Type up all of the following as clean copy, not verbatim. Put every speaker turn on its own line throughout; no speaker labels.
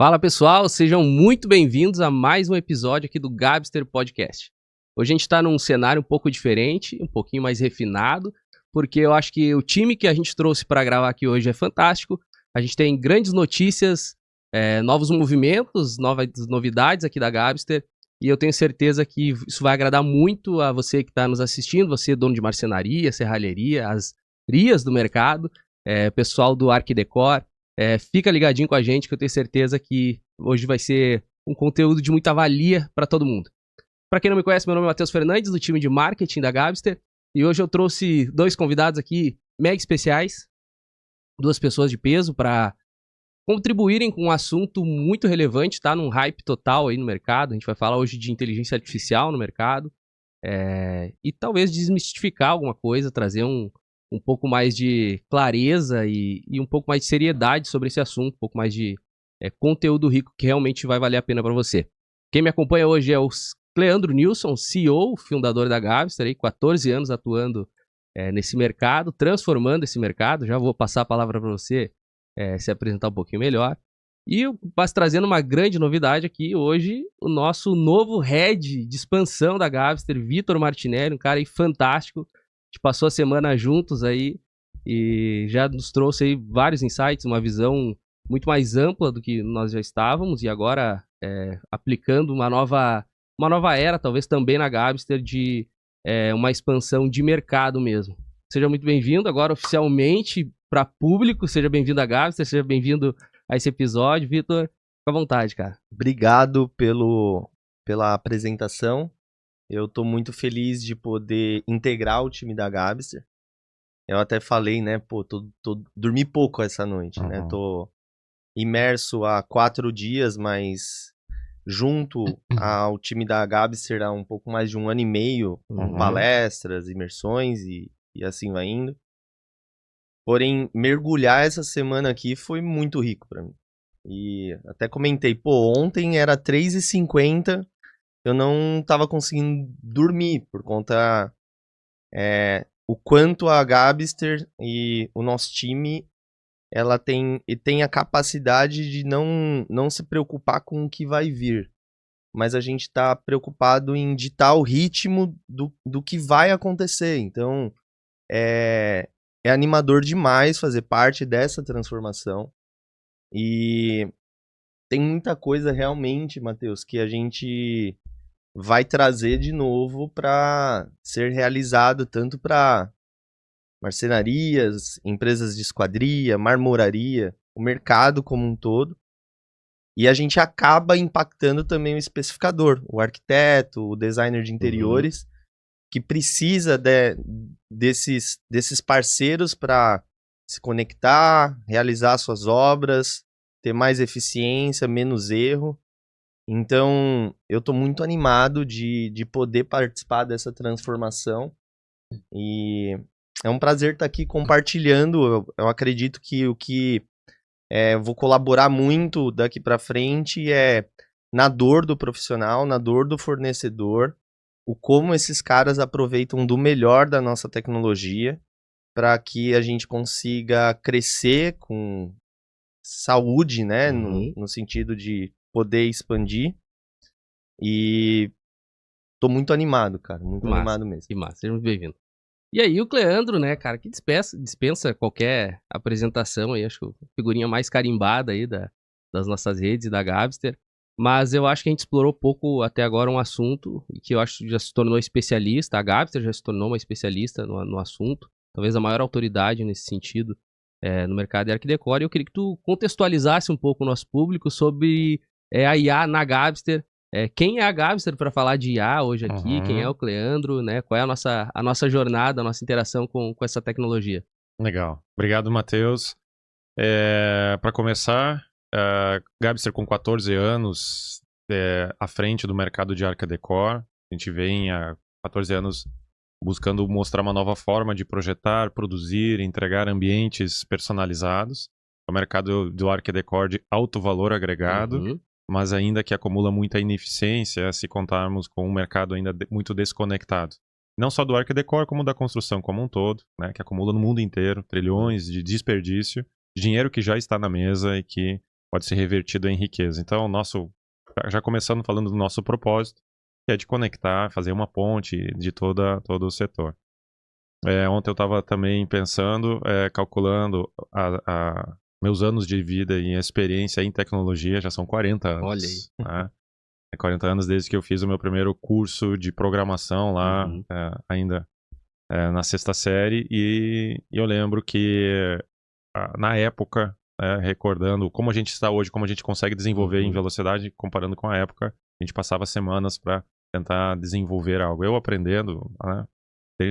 Fala pessoal, sejam muito bem-vindos a mais um episódio aqui do Gabster Podcast. Hoje a gente está num cenário um pouco diferente, um pouquinho mais refinado, porque eu acho que o time que a gente trouxe para gravar aqui hoje é fantástico. A gente tem grandes notícias, novos movimentos, novas novidades aqui da Gabster, e eu tenho certeza que isso vai agradar muito a você que está nos assistindo, você dono de marcenaria, serralheria, as rias do mercado, pessoal do Arquidecor. Fica ligadinho com a gente que eu tenho certeza que hoje vai ser um conteúdo de muita valia para todo mundo. Para quem não me conhece, meu nome é Matheus Fernandes, do time de marketing da Gabster, e hoje eu trouxe dois convidados aqui mega especiais, duas pessoas de peso para contribuírem com um assunto muito relevante, tá num hype total aí no mercado. A gente vai falar hoje de inteligência artificial no mercado, e talvez desmistificar alguma coisa, trazer um pouco mais de clareza e um pouco mais de seriedade sobre esse assunto, um pouco mais de conteúdo rico que realmente vai valer a pena para você. Quem me acompanha hoje é o Cleandro Nilson, CEO, fundador da Gabster, aí, 14 anos atuando nesse mercado, transformando esse mercado. Já vou passar a palavra para você se apresentar um pouquinho melhor. E mas trazendo uma grande novidade aqui hoje, o nosso novo head de expansão da Gabster, Vitor Martinelli, um cara aí fantástico. A gente passou a semana juntos aí e já nos trouxe aí vários insights, uma visão muito mais ampla do que nós já estávamos, e agora aplicando uma nova era, talvez também na Gabster, de uma expansão de mercado mesmo. Seja muito bem-vindo agora oficialmente para público, seja bem-vindo à Gabster, seja bem-vindo a esse episódio. Vitor, fica à vontade, cara.
Obrigado pela apresentação. Eu tô muito feliz de poder integrar o time da Gabster. Eu até falei, né, dormi pouco essa noite, né? Tô imerso há 4 dias, mas junto ao time da Gabster há um pouco mais de 1 ano e meio, com palestras, imersões e assim vai indo. Porém, mergulhar essa semana aqui foi muito rico para mim. E até comentei, ontem era 3h50, eu não tava conseguindo dormir por conta o quanto a Gabster e o nosso time ela tem a capacidade de não se preocupar com o que vai vir, mas a gente tá preocupado em ditar o ritmo do que vai acontecer. Então é animador demais fazer parte dessa transformação. E tem muita coisa realmente, Matheus, que a gente vai trazer de novo para ser realizado tanto para marcenarias, empresas de esquadria, marmoraria, o mercado como um todo. E a gente acaba impactando também o especificador, o arquiteto, o designer de interiores, que precisa desses parceiros para se conectar, realizar suas obras, ter mais eficiência, menos erro. Então, eu estou muito animado de poder participar dessa transformação. E é um prazer estar aqui compartilhando. Eu acredito que o que vou colaborar muito daqui para frente é na dor do profissional, na dor do fornecedor, o como esses caras aproveitam do melhor da nossa tecnologia para que a gente consiga crescer com saúde, né, no sentido de poder expandir. E tô muito animado, cara, muito animado mesmo.
Que massa, seja muito bem-vindo. E aí o Cleandro, né, cara, que dispensa qualquer apresentação aí, acho que a figurinha mais carimbada aí das nossas redes e da Gabster. Mas eu acho que a gente explorou pouco até agora um assunto que eu acho que já se tornou especialista, a Gabster já se tornou uma especialista no assunto, talvez a maior autoridade nesse sentido no mercado de Arquidecor. E eu queria que tu contextualizasse um pouco o nosso público sobre a IA na Gabster. Quem é a Gabster para falar de IA hoje aqui? Quem é o Cleandro, né? Qual é a nossa jornada, a nossa interação com essa tecnologia?
Legal. Obrigado, Matheus. Para começar, Gabster com 14 anos à frente do mercado de Arquidecor. A gente vem há 14 anos buscando mostrar uma nova forma de projetar, produzir, entregar ambientes personalizados. É o mercado do Arquidecor de alto valor agregado, mas ainda que acumula muita ineficiência se contarmos com um mercado ainda muito desconectado. Não só do Arquidecor, como da construção como um todo, né, que acumula no mundo inteiro trilhões de desperdício, dinheiro que já está na mesa e que pode ser revertido em riqueza. Então, já começando falando do nosso propósito, que é de conectar, fazer uma ponte de todo o setor. Ontem eu estava também pensando, calculando meus anos de vida e experiência em tecnologia, já são 40 anos.
Olha aí.
Né? 40 anos desde que eu fiz o meu primeiro curso de programação lá, ainda na 6ª série, e eu lembro que na época, recordando como a gente está hoje, como a gente consegue desenvolver em velocidade, comparando com a época, a gente passava semanas para tentar desenvolver algo. Eu aprendendo, né,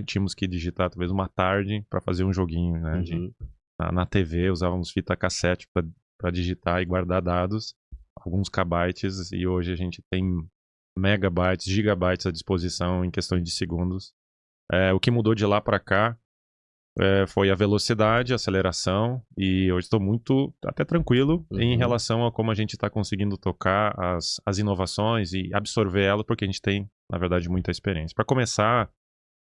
tínhamos que digitar talvez uma tarde para fazer um joguinho, né, na TV, usávamos fita cassete para digitar e guardar dados, alguns kbytes, e hoje a gente tem megabytes, gigabytes à disposição em questões de segundos. O que mudou de lá para cá foi a velocidade, a aceleração, e hoje estou muito, até tranquilo em relação a como a gente está conseguindo tocar as inovações e absorver elas, porque a gente tem, na verdade, muita experiência. Para começar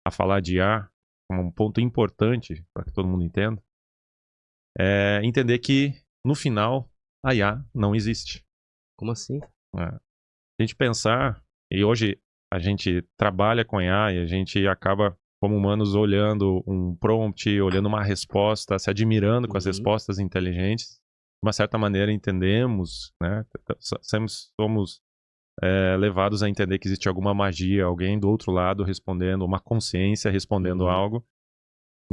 a falar de IA, como um ponto importante para que todo mundo entenda, é entender que, no final, a IA não existe.
Como assim?
A gente pensar, e hoje a gente trabalha com IA e a gente acaba, como humanos, olhando um prompt, olhando uma resposta, se admirando com as respostas inteligentes. De uma certa maneira entendemos, né? Somos levados a entender que existe alguma magia, alguém do outro lado respondendo, uma consciência respondendo algo.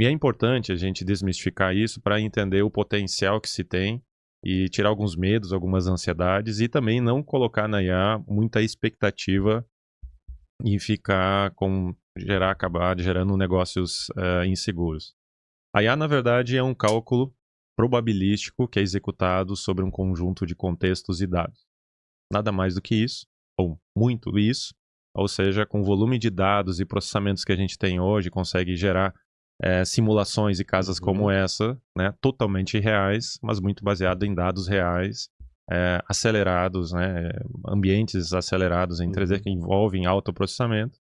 E é importante a gente desmistificar isso para entender o potencial que se tem e tirar alguns medos, algumas ansiedades, e também não colocar na IA muita expectativa e acabar gerando negócios inseguros. A IA, na verdade, é um cálculo probabilístico que é executado sobre um conjunto de contextos e dados. Nada mais do que isso, ou muito isso, ou seja, com o volume de dados e processamentos que a gente tem hoje, consegue gerar simulações e casas como essa, né, totalmente reais, mas muito baseado em dados reais, acelerados, né, ambientes acelerados em 3D que envolvem autoprocessamento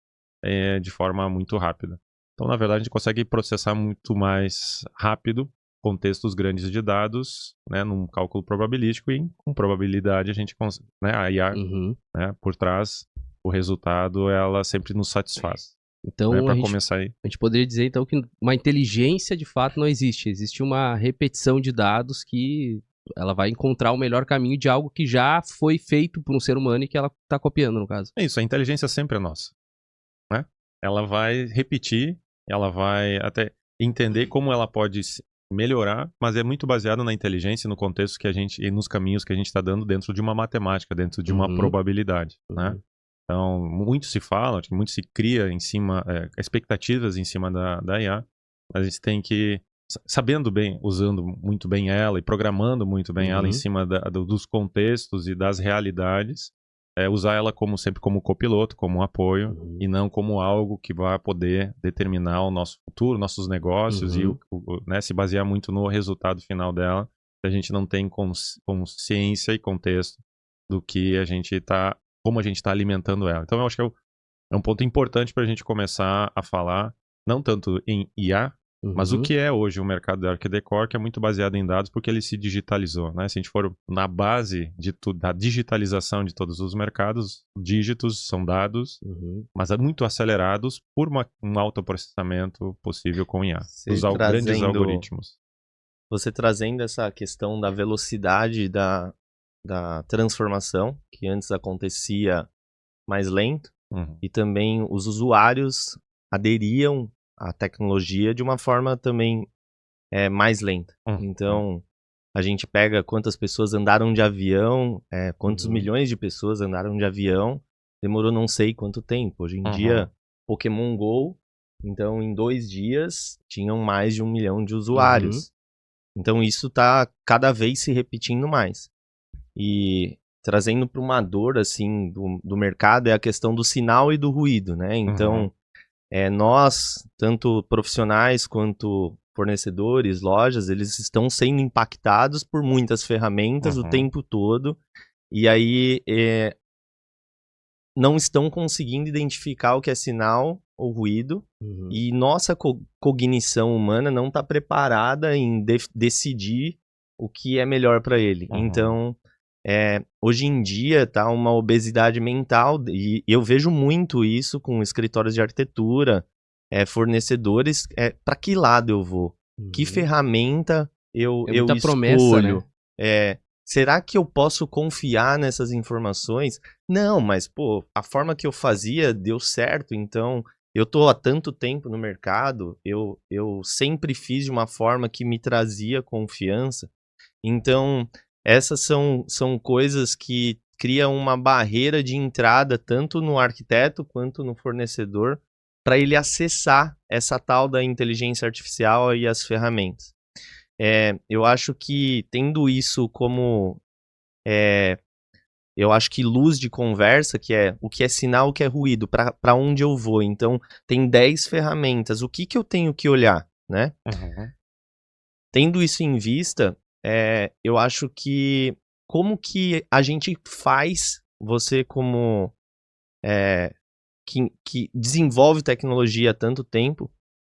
de forma muito rápida. Então, na verdade, a gente consegue processar muito mais rápido contextos grandes de dados, né, num cálculo probabilístico, e com probabilidade a gente consegue, né, a IA, né, por trás, o resultado, ela sempre nos satisfaz.
Então,
né, para começar aí.
A gente poderia dizer, então, que uma inteligência, de fato, não existe. Existe uma repetição de dados que ela vai encontrar o melhor caminho de algo que já foi feito por um ser humano e que ela está copiando, no caso.
É isso, a inteligência sempre é nossa. Né? Ela vai repetir, ela vai até entender como ela pode melhorar, mas é muito baseado na inteligência, no contexto que a gente, e nos caminhos que a gente está dando dentro de uma matemática, dentro de uma probabilidade, né? Então, muito se fala, muito se cria em cima, expectativas em cima da IA, mas a gente tem que, sabendo bem, usando muito bem ela e programando muito bem ela em cima dos contextos e das realidades, usar ela sempre como copiloto, como um apoio, e não como algo que vai poder determinar o nosso futuro, nossos negócios, e né, se basear muito no resultado final dela, se a gente não tem consciência e contexto do que a gente está, como a gente está alimentando ela. Então eu acho que é um ponto importante para a gente começar a falar, não tanto em IA, mas o que é hoje o mercado da ArchiDecor, que é muito baseado em dados, porque ele se digitalizou, né? Se a gente for na base da digitalização de todos os mercados, dígitos são dados, mas muito acelerados por um autoprocessamento possível com IA, os grandes algoritmos.
Você trazendo essa questão da velocidade da transformação, que antes acontecia mais lento, e também os usuários aderiam à tecnologia de uma forma também mais lenta. Então, a gente pega quantas pessoas andaram de avião, quantos milhões de pessoas andaram de avião, demorou não sei quanto tempo. Hoje em dia, Pokémon GO, então em 2 dias tinham mais de 1 milhão de usuários. Então isso está cada vez se repetindo mais. E trazendo para uma dor assim, do mercado, é a questão do sinal e do ruído, né? Então, nós, tanto profissionais quanto fornecedores, lojas, eles estão sendo impactados por muitas ferramentas o tempo todo, e aí não estão conseguindo identificar o que é sinal ou ruído, e nossa cognição humana não está preparada em decidir o que é melhor para ele. Então, Hoje em dia tá uma obesidade mental e eu vejo muito isso com escritórios de arquitetura, fornecedores, para que lado eu vou? Que ferramenta eu
muita promessa, né?
escolho? Será que eu posso confiar nessas informações? Não, mas pô, a forma que eu fazia deu certo, então eu tô há tanto tempo no mercado, eu sempre fiz de uma forma que me trazia confiança. Então, essas são coisas que criam uma barreira de entrada tanto no arquiteto quanto no fornecedor para ele acessar essa tal da inteligência artificial e as ferramentas. Eu acho que tendo isso como eu acho que luz de conversa, que é o que é sinal, o que é ruído, para onde eu vou. Então, tem 10 ferramentas, o que eu tenho que olhar, né?
Uhum.
Tendo isso em vista, eu acho que como que a gente faz, você como que desenvolve tecnologia há tanto tempo,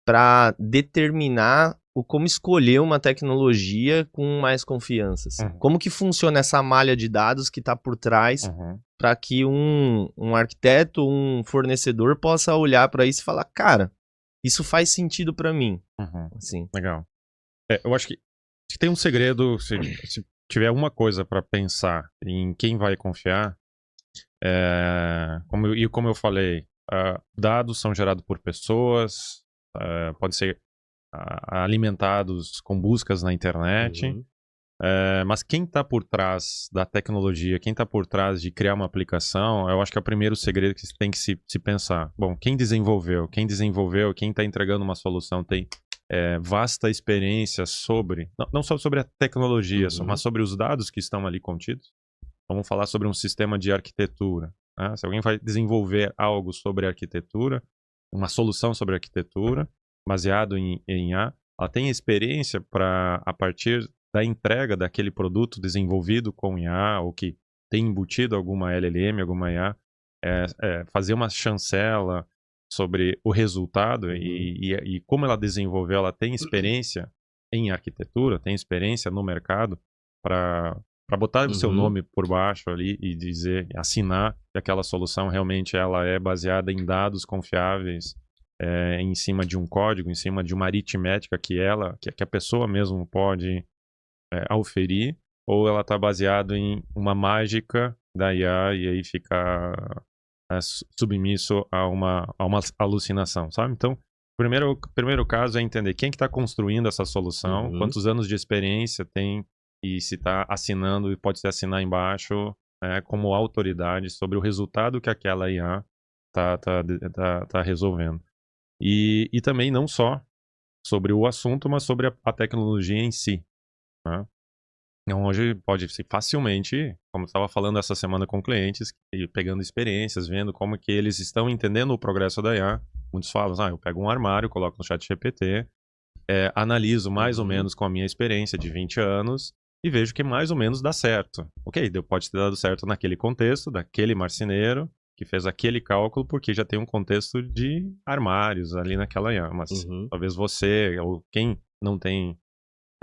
para determinar como escolher uma tecnologia com mais confiança. Assim.
Uhum.
Como que funciona essa malha de dados que está por trás para que um arquiteto, um fornecedor possa olhar para isso e falar, cara, isso faz sentido para mim. Assim.
Legal. Eu acho que tem um segredo, se tiver uma coisa para pensar em quem vai confiar, como eu falei, dados são gerados por pessoas, podem ser alimentados com buscas na internet, mas quem está por trás da tecnologia, quem está por trás de criar uma aplicação, eu acho que é o primeiro segredo que tem que se pensar. Bom, quem desenvolveu, quem está entregando uma solução tem vasta experiência sobre, não só sobre a tecnologia, mas sobre os dados que estão ali contidos. Vamos falar sobre um sistema de arquitetura. Né? Se alguém vai desenvolver algo sobre arquitetura, uma solução sobre arquitetura, baseado em IA, ela tem experiência para, a partir da entrega daquele produto desenvolvido com IA, ou que tem embutido alguma LLM, alguma IA, fazer uma chancela sobre o resultado e como ela desenvolveu, ela tem experiência em arquitetura, tem experiência no mercado para botar o seu nome por baixo ali e dizer, assinar que aquela solução realmente ela é baseada em dados confiáveis, em cima de um código, em cima de uma aritmética que a pessoa mesmo pode auferir, ou ela está baseada em uma mágica da IA e aí fica submisso a uma alucinação, sabe? Então, o primeiro caso é entender quem que está construindo essa solução, quantos anos de experiência tem e se está assinando, e pode se assinar embaixo como autoridade sobre o resultado que aquela IA tá resolvendo. E também não só sobre o assunto, mas sobre a tecnologia em si. Né? Então, hoje pode ser facilmente, como eu estava falando essa semana com clientes, e pegando experiências, vendo como que eles estão entendendo o progresso da IA. Muitos falam, eu pego um armário, coloco no ChatGPT, analiso mais ou menos com a minha experiência de 20 anos e vejo que mais ou menos dá certo. Ok, pode ter dado certo naquele contexto, daquele marceneiro que fez aquele cálculo, porque já tem um contexto de armários ali naquela IA. Mas talvez você, ou quem não tem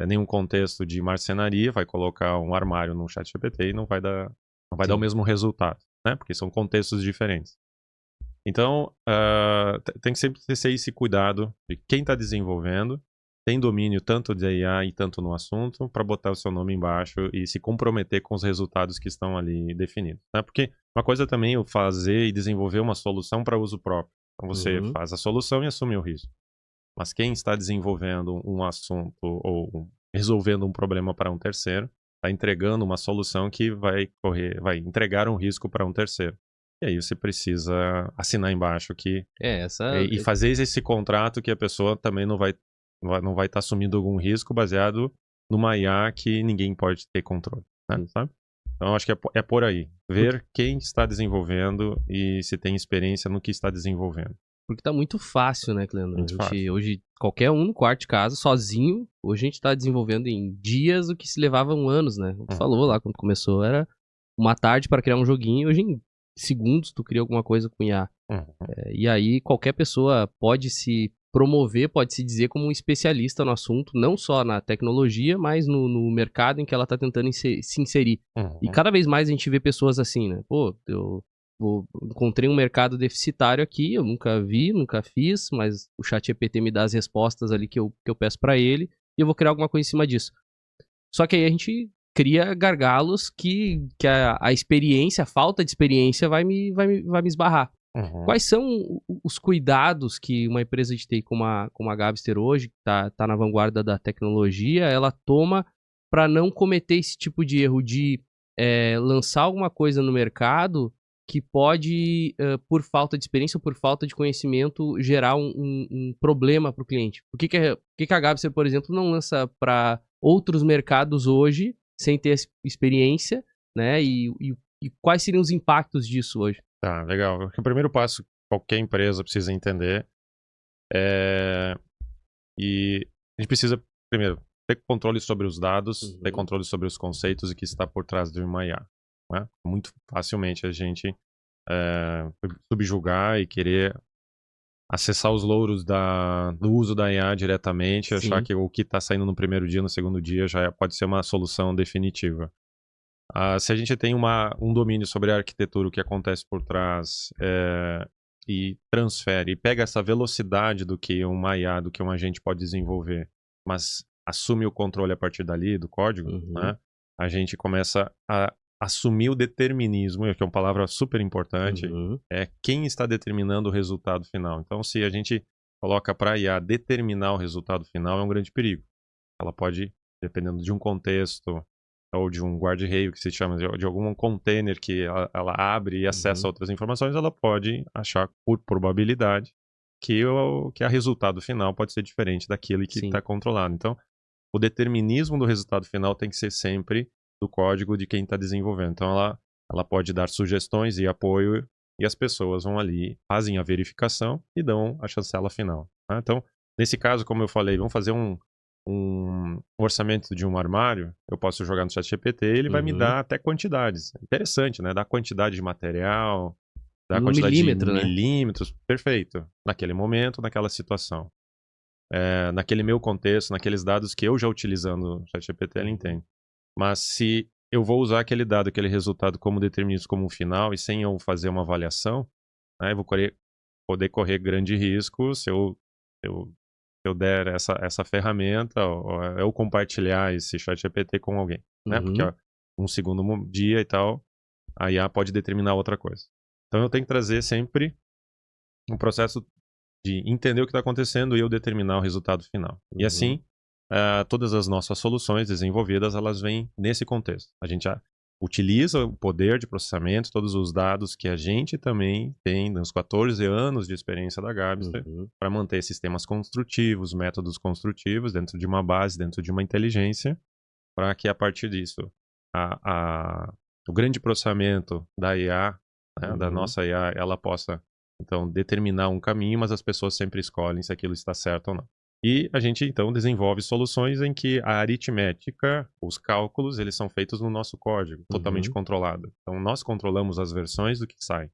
nenhum contexto de marcenaria, vai colocar um armário no ChatGPT e não vai dar o mesmo resultado, né? Porque são contextos diferentes. Então, tem que sempre ter esse cuidado de quem está desenvolvendo, tem domínio tanto de IA e tanto no assunto, para botar o seu nome embaixo e se comprometer com os resultados que estão ali definidos. Né? Porque uma coisa também é fazer e desenvolver uma solução para uso próprio. Então, você faz a solução e assume o risco. Mas quem está desenvolvendo um assunto ou resolvendo um problema para um terceiro, está entregando uma solução que vai entregar um risco para um terceiro. E aí você precisa assinar embaixo que e fazer esse contrato que a pessoa também não vai estar assumindo algum risco baseado numa IA que ninguém pode ter controle, né? Sabe? Então acho que é por aí. Ver quem está desenvolvendo e se tem experiência no que está desenvolvendo.
Porque tá muito fácil, né, Cleandro? Hoje, qualquer um no quarto de casa, sozinho, hoje a gente tá desenvolvendo em dias o que se levavam anos, né? Como tu falou lá, quando começou, era uma tarde para criar um joguinho, hoje em segundos tu cria alguma coisa com IA. E aí qualquer pessoa pode se promover, pode-se dizer, como um especialista no assunto, não só na tecnologia, mas no mercado em que ela está tentando se inserir. E cada vez mais a gente vê pessoas assim, né? Pô, encontrei um mercado deficitário aqui, eu nunca vi, nunca fiz, mas o ChatGPT me dá as respostas ali que eu peço para ele e eu vou criar alguma coisa em cima disso. Só que aí a gente cria gargalos que a experiência, a falta de experiência vai me esbarrar. Quais são os cuidados que uma empresa de TI como a Gabster hoje, que tá na vanguarda da tecnologia, ela toma para não cometer esse tipo de erro de lançar alguma coisa no mercado que pode, por falta de experiência ou por falta de conhecimento, gerar um problema para o cliente? Por que a Gabster, por exemplo, não lança para outros mercados hoje, sem ter experiência, né? E quais seriam os impactos disso hoje?
Tá, legal. O primeiro passo que qualquer empresa precisa entender e a gente precisa, primeiro, ter controle sobre os dados, ter controle sobre os conceitos e o que está por trás de uma IA. Né? Muito facilmente a gente subjugar e querer acessar os louros do uso da IA diretamente, achar que o que está saindo no primeiro dia, no segundo dia, já pode ser uma solução definitiva. Se a gente tem um domínio sobre a arquitetura, o que acontece por trás, e transfere, e pega essa velocidade do que uma IA, do que um agente pode desenvolver, mas assume o controle a partir dali, do código, né? A gente começa a assumir o determinismo, que é uma palavra super importante, é quem está determinando o resultado final. Então, se a gente coloca para a IA determinar o resultado final, é um grande perigo. Ela pode, dependendo de um contexto, ou de um guarda-reio, que se chama, de algum container que ela abre e acessa outras informações, ela pode achar, por probabilidade, que a resultado final pode ser diferente daquilo que está controlado. Então, o determinismo do resultado final tem que ser sempre do código de quem está desenvolvendo. Então, ela pode dar sugestões e apoio, e as pessoas vão ali, fazem a verificação e dão a chancela final. Tá? Então, nesse caso, como eu falei, vamos fazer um orçamento de um armário, eu posso jogar no ChatGPT e ele vai me dar até quantidades. Interessante, né? Dá quantidade de material, dá quantidade de milímetros, perfeito. Naquele momento, naquela situação. Naquele meu contexto, naqueles dados que eu já utilizando o ChatGPT, ele entende. Mas se eu vou usar aquele dado, aquele resultado como determinismo, como um final, e sem eu fazer uma avaliação, né, eu vou poder correr grande risco se eu der essa ferramenta, ou eu compartilhar esse ChatGPT com alguém, né? Porque um segundo dia e tal, a IA pode determinar outra coisa. Então eu tenho que trazer sempre um processo de entender o que está acontecendo e eu determinar o resultado final. E assim, todas as nossas soluções desenvolvidas, elas vêm nesse contexto. A gente utiliza o poder de processamento, todos os dados que a gente também tem nos 14 anos de experiência da Gabster, para manter sistemas construtivos, métodos construtivos dentro de uma base, dentro de uma inteligência, para que a partir disso, o grande processamento da IA, né, da nossa IA, ela possa, então, determinar um caminho, mas as pessoas sempre escolhem se aquilo está certo ou não. E a gente, então, desenvolve soluções em que a aritmética, os cálculos, eles são feitos no nosso código, totalmente controlado. Então, nós controlamos as versões do que sai.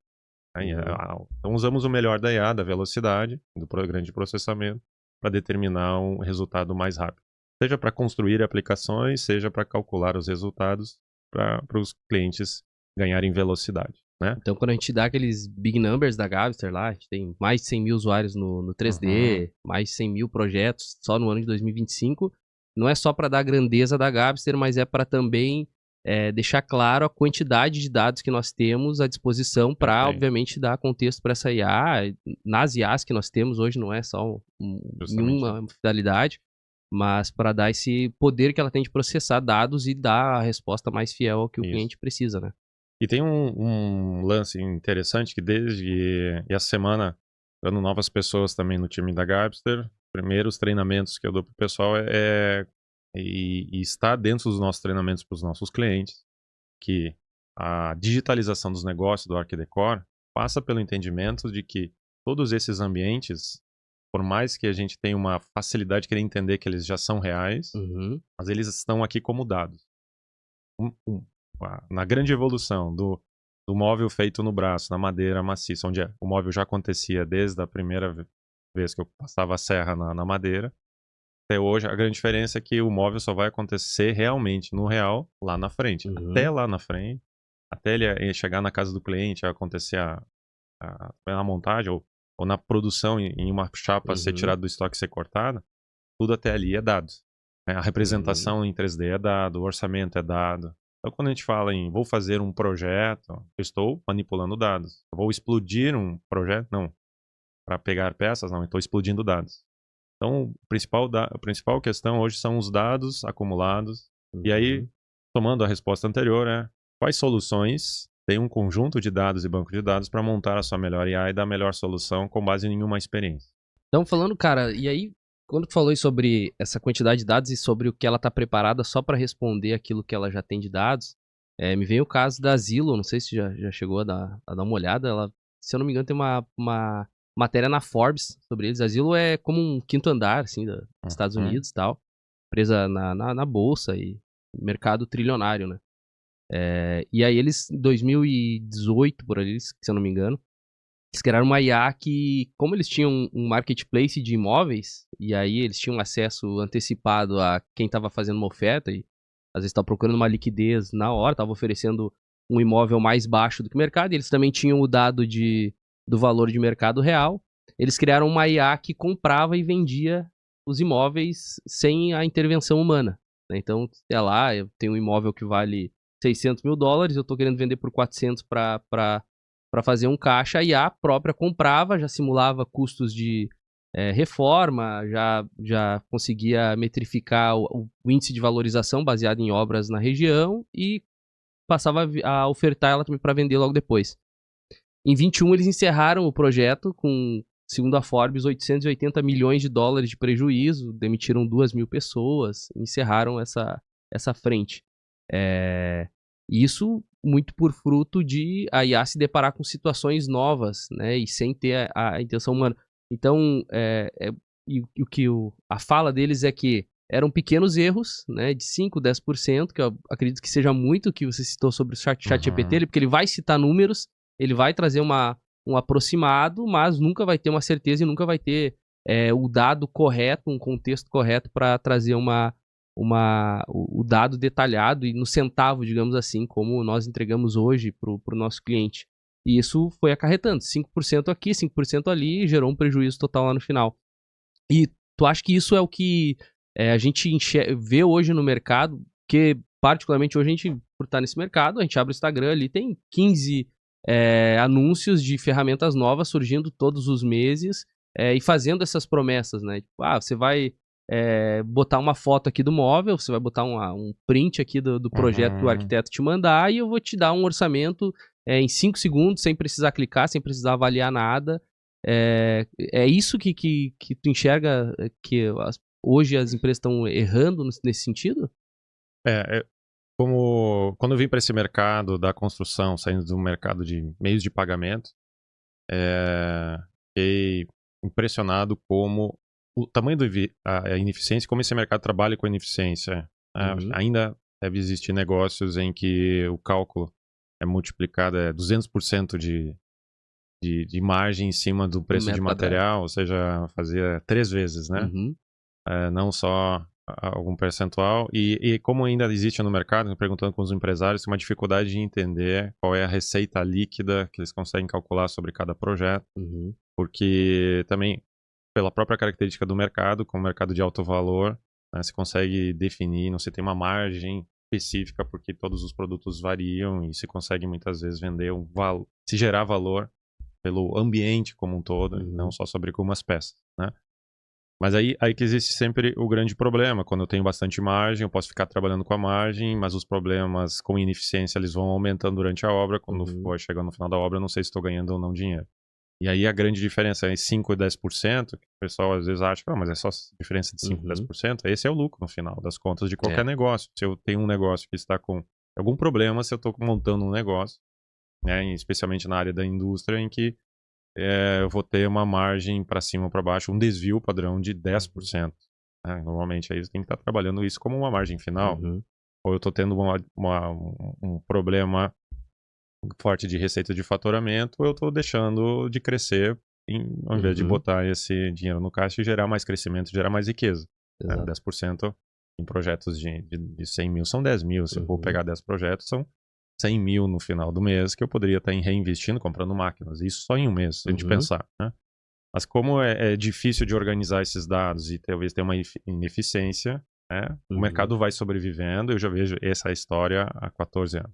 Então, usamos o melhor da IA, da velocidade, do grande processamento, para determinar um resultado mais rápido. Seja para construir aplicações, seja para calcular os resultados para os clientes ganharem velocidade. Né?
Então, quando a gente dá aqueles big numbers da Gabster lá, a gente tem mais de 100 mil usuários no 3D, mais de 100 mil projetos só no ano de 2025, não é só para dar a grandeza da Gabster, mas é para também deixar claro a quantidade de dados que nós temos à disposição para, obviamente, dar contexto para essa IA. Nas IAs que nós temos hoje não é só uma finalidade, mas para dar esse poder que ela tem de processar dados e dar a resposta mais fiel ao que o cliente precisa, né?
E tem um lance interessante que desde essa semana, dando novas pessoas também no time da Gabster, primeiros treinamentos que eu dou pro pessoal e está dentro dos nossos treinamentos para os nossos clientes, que a digitalização dos negócios do Arquidecor passa pelo entendimento de que todos esses ambientes, por mais que a gente tenha uma facilidade de querer entender que eles já são reais, mas eles estão aqui como dados. Na grande evolução do móvel feito no braço, na madeira maciça, onde o móvel já acontecia desde a primeira vez que eu passava a serra na madeira. Até hoje, a grande diferença é que o móvel só vai acontecer realmente, no real, lá na frente. Até lá na frente, até ele chegar na casa do cliente, acontecer a montagem ou na produção em uma chapa ser tirada do estoque e ser cortada, tudo até ali é dado. A representação em 3D é dado, o orçamento é dado. Então, quando a gente fala em vou fazer um projeto, eu estou manipulando dados. Eu vou explodir um projeto? Não. Para pegar peças? Não, eu estou explodindo dados. Então, a principal questão hoje são os dados acumulados. E aí, tomando a resposta anterior, quais soluções tem um conjunto de dados e banco de dados para montar a sua melhor IA e dar a melhor solução com base em uma experiência.
Então, falando, cara, e aí, quando tu falou aí sobre essa quantidade de dados e sobre o que ela tá preparada só para responder aquilo que ela já tem de dados, me vem o caso da Zillow, não sei se já chegou a dar uma olhada, ela, se eu não me engano, tem uma matéria na Forbes sobre eles. A Zillow é como um quinto andar, assim, dos Estados Unidos e tal, presa na bolsa e mercado trilionário, né? E aí eles, em 2018, por ali, se eu não me engano, eles criaram uma IA que, como eles tinham um marketplace de imóveis, e aí eles tinham acesso antecipado a quem estava fazendo uma oferta, e às vezes estava procurando uma liquidez na hora, estava oferecendo um imóvel mais baixo do que o mercado, e eles também tinham o dado do valor de mercado real. Eles criaram uma IA que comprava e vendia os imóveis sem a intervenção humana, né? Então, sei lá, eu tenho um imóvel que vale $600 mil, eu estou querendo vender por 400 para fazer um caixa, e a própria comprava, já simulava custos de reforma, já conseguia metrificar o índice de valorização baseado em obras na região e passava a ofertar ela também para vender logo depois. Em 21 eles encerraram o projeto com, segundo a Forbes, $880 milhões de prejuízo, demitiram 2.000 pessoas, encerraram essa frente. Isso muito por fruto de a IA se deparar com situações novas, né, e sem ter a intenção humana. Então, o que a fala deles é que eram pequenos erros, né, de 5%, 10%, que eu acredito que seja muito o que você citou sobre o ChatGPT, porque ele vai citar números, ele vai trazer um aproximado, mas nunca vai ter uma certeza e nunca vai ter o dado correto, um contexto correto para trazer o dado detalhado e no centavo, digamos assim, como nós entregamos hoje para o nosso cliente. E isso foi acarretando 5% aqui, 5% ali, e gerou um prejuízo total lá no final. E tu acha que isso é o que a gente vê hoje no mercado? Porque, particularmente, hoje a gente, por estar nesse mercado, a gente abre o Instagram ali, tem 15 anúncios de ferramentas novas surgindo todos os meses e fazendo essas promessas, né? Tipo, você vai botar uma foto aqui do móvel, você vai botar um print aqui do projeto que o arquiteto te mandar e eu vou te dar um orçamento em 5 segundos, sem precisar clicar, sem precisar avaliar nada. É isso que tu enxerga que hoje as empresas estão errando nesse sentido?
Como quando eu vim para esse mercado da construção, saindo do mercado de meios de pagamento, fiquei impressionado como o tamanho a ineficiência, como esse mercado trabalha com a ineficiência. Ainda deve existir negócios em que o cálculo é multiplicado, 200% de margem em cima do preço de material, ou seja, fazia 3 vezes, né? Não só algum percentual. E como ainda existe no mercado, perguntando com os empresários, tem uma dificuldade de entender qual é a receita líquida que eles conseguem calcular sobre cada projeto. Porque também, pela própria característica do mercado, como mercado de alto valor, né, você consegue definir, não se tem uma margem específica, porque todos os produtos variam e se consegue muitas vezes vender se gerar valor pelo ambiente como um todo, não só sobre algumas peças, né? Mas aí que existe sempre o grande problema. Quando eu tenho bastante margem, eu posso ficar trabalhando com a margem, mas os problemas com ineficiência eles vão aumentando durante a obra. Quando for chegando no final da obra, eu não sei se estou ganhando ou não dinheiro. E aí a grande diferença é 5% e 10%, que o pessoal às vezes acha, mas é só diferença de 5% e 10%. Esse é o lucro no final das contas de qualquer negócio. Se eu tenho um negócio que está com algum problema, se eu estou montando um negócio, né, especialmente na área da indústria, em que eu vou ter uma margem para cima ou para baixo, um desvio padrão de 10%. Né? Normalmente aí você tem que estar trabalhando isso como uma margem final. Ou eu estou tendo um problema forte de receita de faturamento, ou eu estou deixando de crescer ao invés de
Uhum.
botar esse dinheiro no caixa e gerar mais crescimento, gerar mais riqueza. Né?
Exato.
10% em projetos de 100 mil são 10 mil. Se eu for pegar 10 projetos, são 100 mil no final do mês que eu poderia estar reinvestindo, comprando máquinas. Isso só em um mês, se a gente pensar. Né? Mas como é difícil de organizar esses dados e talvez tenha uma ineficiência, né? O mercado vai sobrevivendo. Eu já vejo essa história há 14 anos.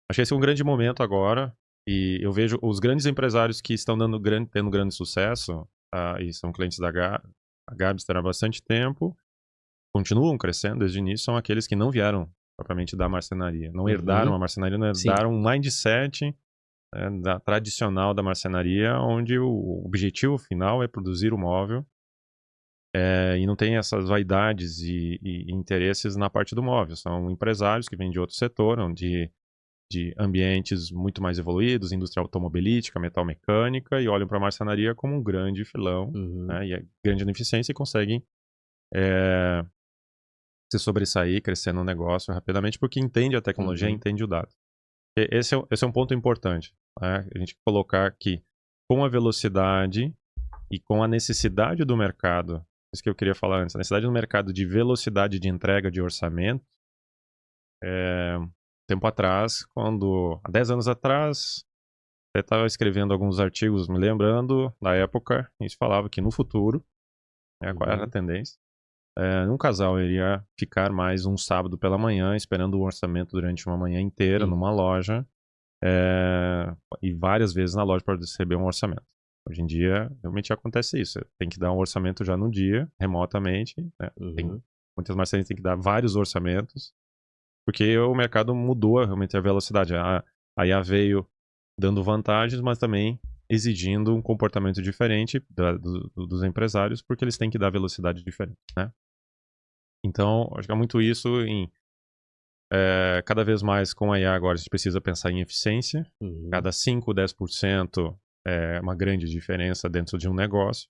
Acho que esse é um grande momento agora. E eu vejo os grandes empresários que estão tendo grande sucesso, e são clientes da Gabster há bastante tempo, continuam crescendo desde o início, são aqueles que não vieram propriamente da marcenaria. Não herdaram a marcenaria, não herdaram um mindset tradicional da marcenaria, onde o objetivo final é produzir o móvel e não tem essas vaidades e interesses na parte do móvel. São empresários que vêm de outro setor, onde de ambientes muito mais evoluídos, indústria automobilística, metal mecânica, e olham para a marcenaria como um grande filão, né, e é grande ineficiência e conseguem se sobressair, crescer no negócio rapidamente, porque entende a tecnologia, entende o dado. Esse é um ponto importante. Né? A gente colocar que com a velocidade e com a necessidade do mercado, isso que eu queria falar antes, a necessidade do mercado de velocidade de entrega de orçamento, tempo atrás, há 10 anos atrás, eu estava escrevendo alguns artigos me lembrando, na época, a gente falava que no futuro, qual era a tendência, um casal iria ficar mais um sábado pela manhã, esperando o orçamento durante uma manhã inteira numa loja, e várias vezes na loja para receber um orçamento. Hoje em dia, realmente acontece isso. Tem que dar um orçamento já no dia, remotamente. Né? Muitas marcenarias têm que dar vários orçamentos, porque o mercado mudou realmente a velocidade. A IA veio dando vantagens, mas também exigindo um comportamento diferente dos empresários, porque eles têm que dar velocidade diferente, né? Então, acho que é muito isso cada vez mais com a IA agora a gente precisa pensar em eficiência. Cada 5, 10% é uma grande diferença dentro de um negócio.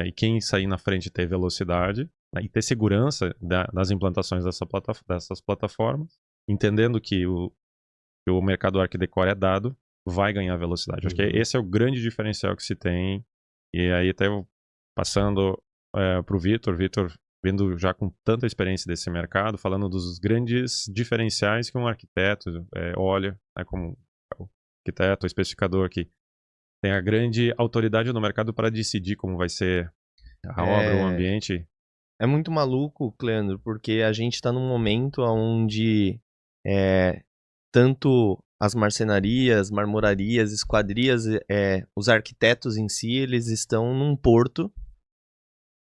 E quem sair na frente ter velocidade, né, e ter segurança das implantações dessas plataformas, entendendo que o mercado Arquidecore é dado, vai ganhar velocidade. Acho que esse é o grande diferencial que se tem. E aí até passando para o Vitor, vendo já com tanta experiência desse mercado, falando dos grandes diferenciais que um arquiteto olha, né, como o arquiteto, o especificador que tem a grande autoridade no mercado para decidir como vai ser a obra, o ambiente.
É muito maluco, Cleandro, porque a gente está num momento onde tanto as marcenarias, marmorarias, esquadrias, os arquitetos em si, eles estão num porto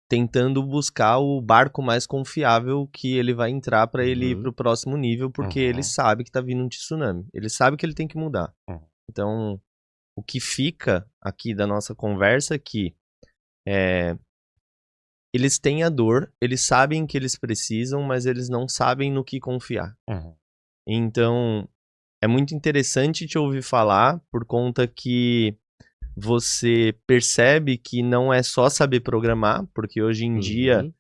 tentando buscar o barco mais confiável que ele vai entrar para ele ir para o próximo nível, porque ele sabe que está vindo um tsunami. Ele sabe que ele tem que mudar. Então, o que fica aqui da nossa conversa é que eles têm a dor, eles sabem que eles precisam, mas eles não sabem no que confiar. Então, é muito interessante te ouvir falar, por conta que você percebe que não é só saber programar, porque hoje em dia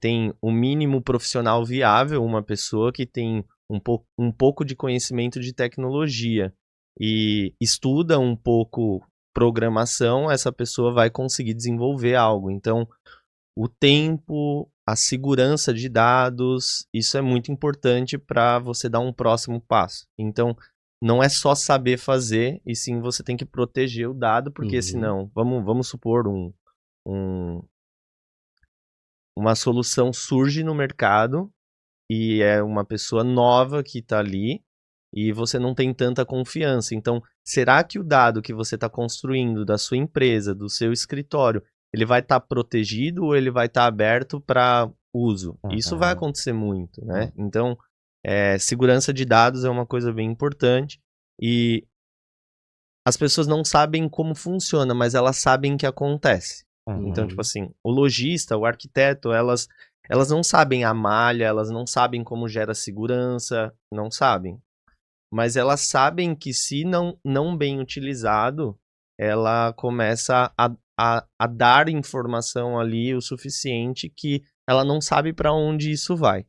tem o mínimo profissional viável, uma pessoa que tem um pouco de conhecimento de tecnologia e estuda um pouco programação, essa pessoa vai conseguir desenvolver algo. Então, o tempo, a segurança de dados, isso é muito importante para você dar um próximo passo. Então, não é só saber fazer, e sim você tem que proteger o dado, porque senão, vamos supor, uma solução surge no mercado e é uma pessoa nova que está ali e você não tem tanta confiança. Então, será que o dado que você está construindo da sua empresa, do seu escritório, ele vai estar protegido ou ele vai estar aberto para uso? Isso vai acontecer muito, né? Então, segurança de dados é uma coisa bem importante e as pessoas não sabem como funciona, mas elas sabem que acontece. Então, tipo assim, o lojista, o arquiteto, elas não sabem a malha, elas não sabem como gera segurança, não sabem. Mas elas sabem que se não bem utilizado, ela começa a dar informação ali o suficiente que ela não sabe para onde isso vai.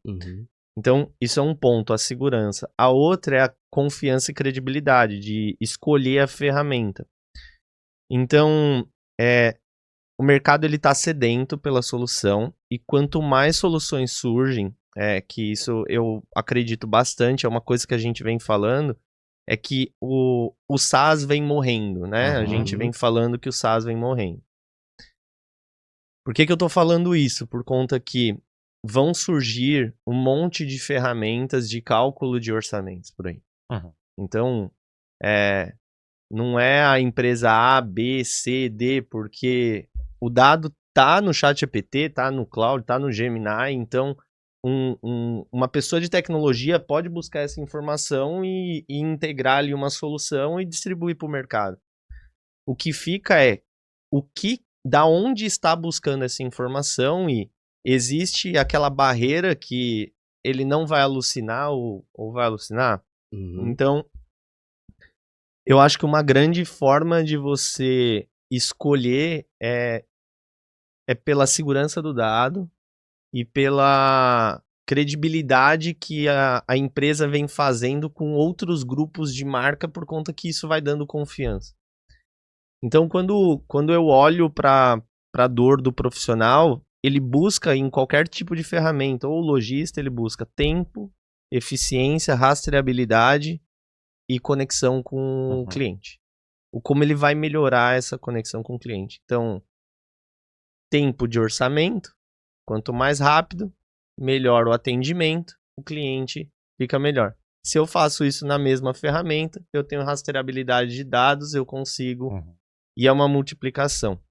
Então, isso é um ponto, a segurança. A outra é a confiança e credibilidade, de escolher a ferramenta. Então, o mercado ele tá sedento pela solução, e quanto mais soluções surgem, que isso eu acredito bastante, é uma coisa que a gente vem falando, é que o SaaS vem morrendo, né? A gente vem falando que o SaaS vem morrendo. Por que eu tô falando isso? Por conta que vão surgir um monte de ferramentas de cálculo de orçamentos por aí. Então, não é a empresa A, B, C, D, porque o dado tá no ChatGPT, tá no Cloud, tá no Gemini, então uma pessoa de tecnologia pode buscar essa informação e integrar ali uma solução e distribuir para o mercado. O que fica da onde está buscando essa informação, e existe aquela barreira que ele não vai alucinar ou vai alucinar. Então, eu acho que uma grande forma de você escolher é pela segurança do dado e pela credibilidade que a empresa vem fazendo com outros grupos de marca, por conta que isso vai dando confiança. Então, quando eu olho para a dor do profissional, ele busca em qualquer tipo de ferramenta, ou o lojista, ele busca tempo, eficiência, rastreabilidade e conexão com o cliente. Como ele vai melhorar essa conexão com o cliente. Então, tempo de orçamento, quanto mais rápido, melhor o atendimento, o cliente fica melhor. Se eu faço isso na mesma ferramenta, eu tenho rastreabilidade de dados, eu consigo, e é uma multiplicação.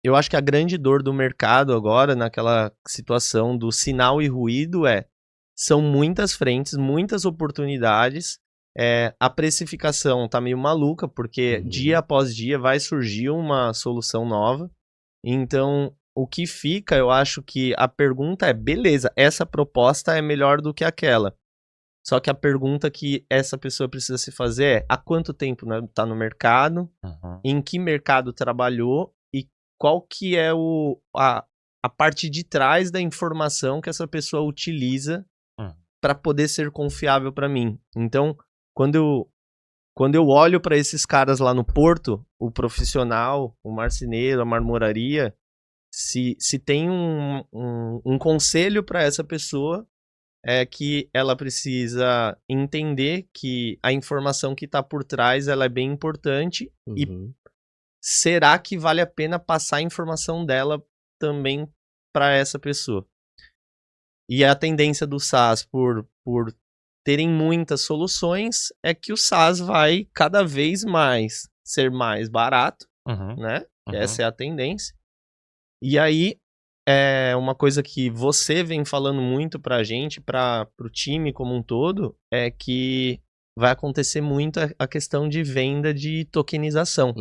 Eu acho que a grande dor do mercado agora, naquela situação do sinal e ruído, são muitas frentes, muitas oportunidades. A precificação tá meio maluca, porque dia após dia vai surgir uma solução nova. Então, o que fica, eu acho que a pergunta beleza, essa proposta é melhor do que aquela. Só que a pergunta que essa pessoa precisa se fazer há quanto tempo tá no mercado, em que mercado trabalhou e qual que é a parte de trás da informação que essa pessoa utiliza para poder ser confiável para mim. Então, quando eu olho para esses caras lá no porto, o profissional, o marceneiro, a marmoraria, se tem um conselho para essa pessoa, é que ela precisa entender que a informação que está por trás ela é bem importante, e será que vale a pena passar a informação dela também para essa pessoa? E a tendência do SaaS, por terem muitas soluções, é que o SaaS vai cada vez mais ser mais barato, né? Essa é a tendência. E aí, uma coisa que você vem falando muito pra gente, pro time como um todo, é que vai acontecer muito a questão de venda de tokenização.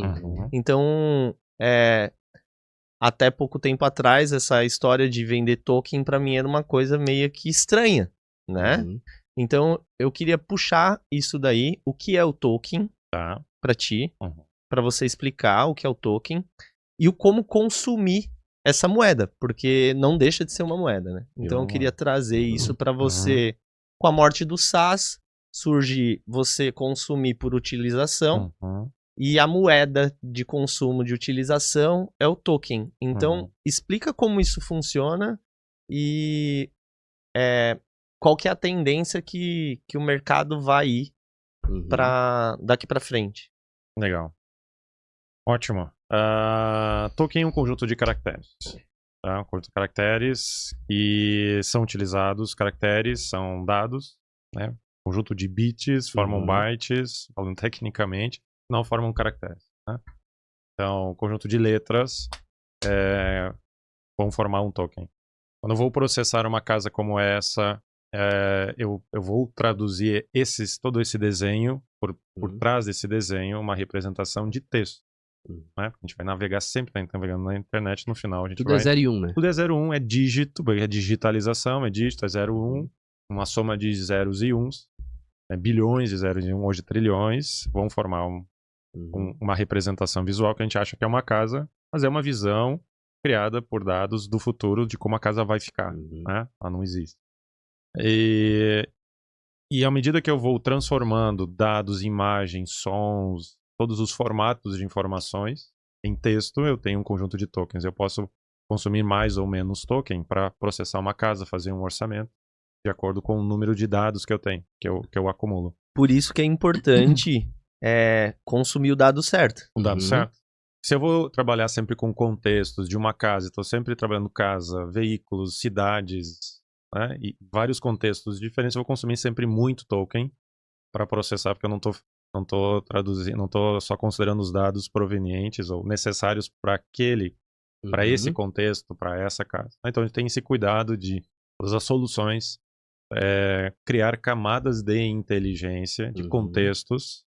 Então, até pouco tempo atrás, essa história de vender token pra mim era uma coisa meio que estranha, né? Então, eu queria puxar isso daí, o que é o token, pra ti, pra você explicar o que é o token e como consumir essa moeda, porque não deixa de ser uma moeda, né? Então eu queria trazer isso para você. Com a morte do SaaS, surge você consumir por utilização, e a moeda de consumo de utilização é o token. Então, explica como isso funciona e qual que é a tendência que o mercado vai ir daqui para frente.
Legal. Ótimo. Token é um conjunto de caracteres. Tá? Um conjunto de caracteres, e são utilizados, caracteres são dados, né? Conjunto de bits formam bytes, falando tecnicamente, não formam caracteres. Né? Então, conjunto de letras vão formar um token. Quando eu vou processar uma casa como essa, eu vou traduzir todo esse desenho, por trás desse desenho, uma representação de texto. Né? A gente vai navegar sempre, navegando na internet, no final a gente
Tudo é 0 e 1, né?
Tudo é 0 e 1, é dígito, é digitalização, é dígito, é 0 e 1, uma soma de zeros e uns, bilhões de zeros e 1, hoje trilhões, vão formar uma representação visual que a gente acha que é uma casa, mas é uma visão criada por dados do futuro de como a casa vai ficar, né? Ela não existe. E à medida que eu vou transformando dados, imagens, sons, todos os formatos de informações, em texto, eu tenho um conjunto de tokens. Eu posso consumir mais ou menos token para processar uma casa, fazer um orçamento, de acordo com o número de dados que eu tenho, que eu acumulo.
Por isso que é importante consumir o dado certo.
O dado certo. Se eu vou trabalhar sempre com contextos de uma casa, estou sempre trabalhando casa, veículos, cidades, né, e vários contextos diferentes, eu vou consumir sempre muito token para processar, porque eu não estou traduzindo, não estou só considerando os dados provenientes ou necessários para esse contexto, para essa casa. Então a gente tem esse cuidado de todas as soluções criar camadas de inteligência, de contextos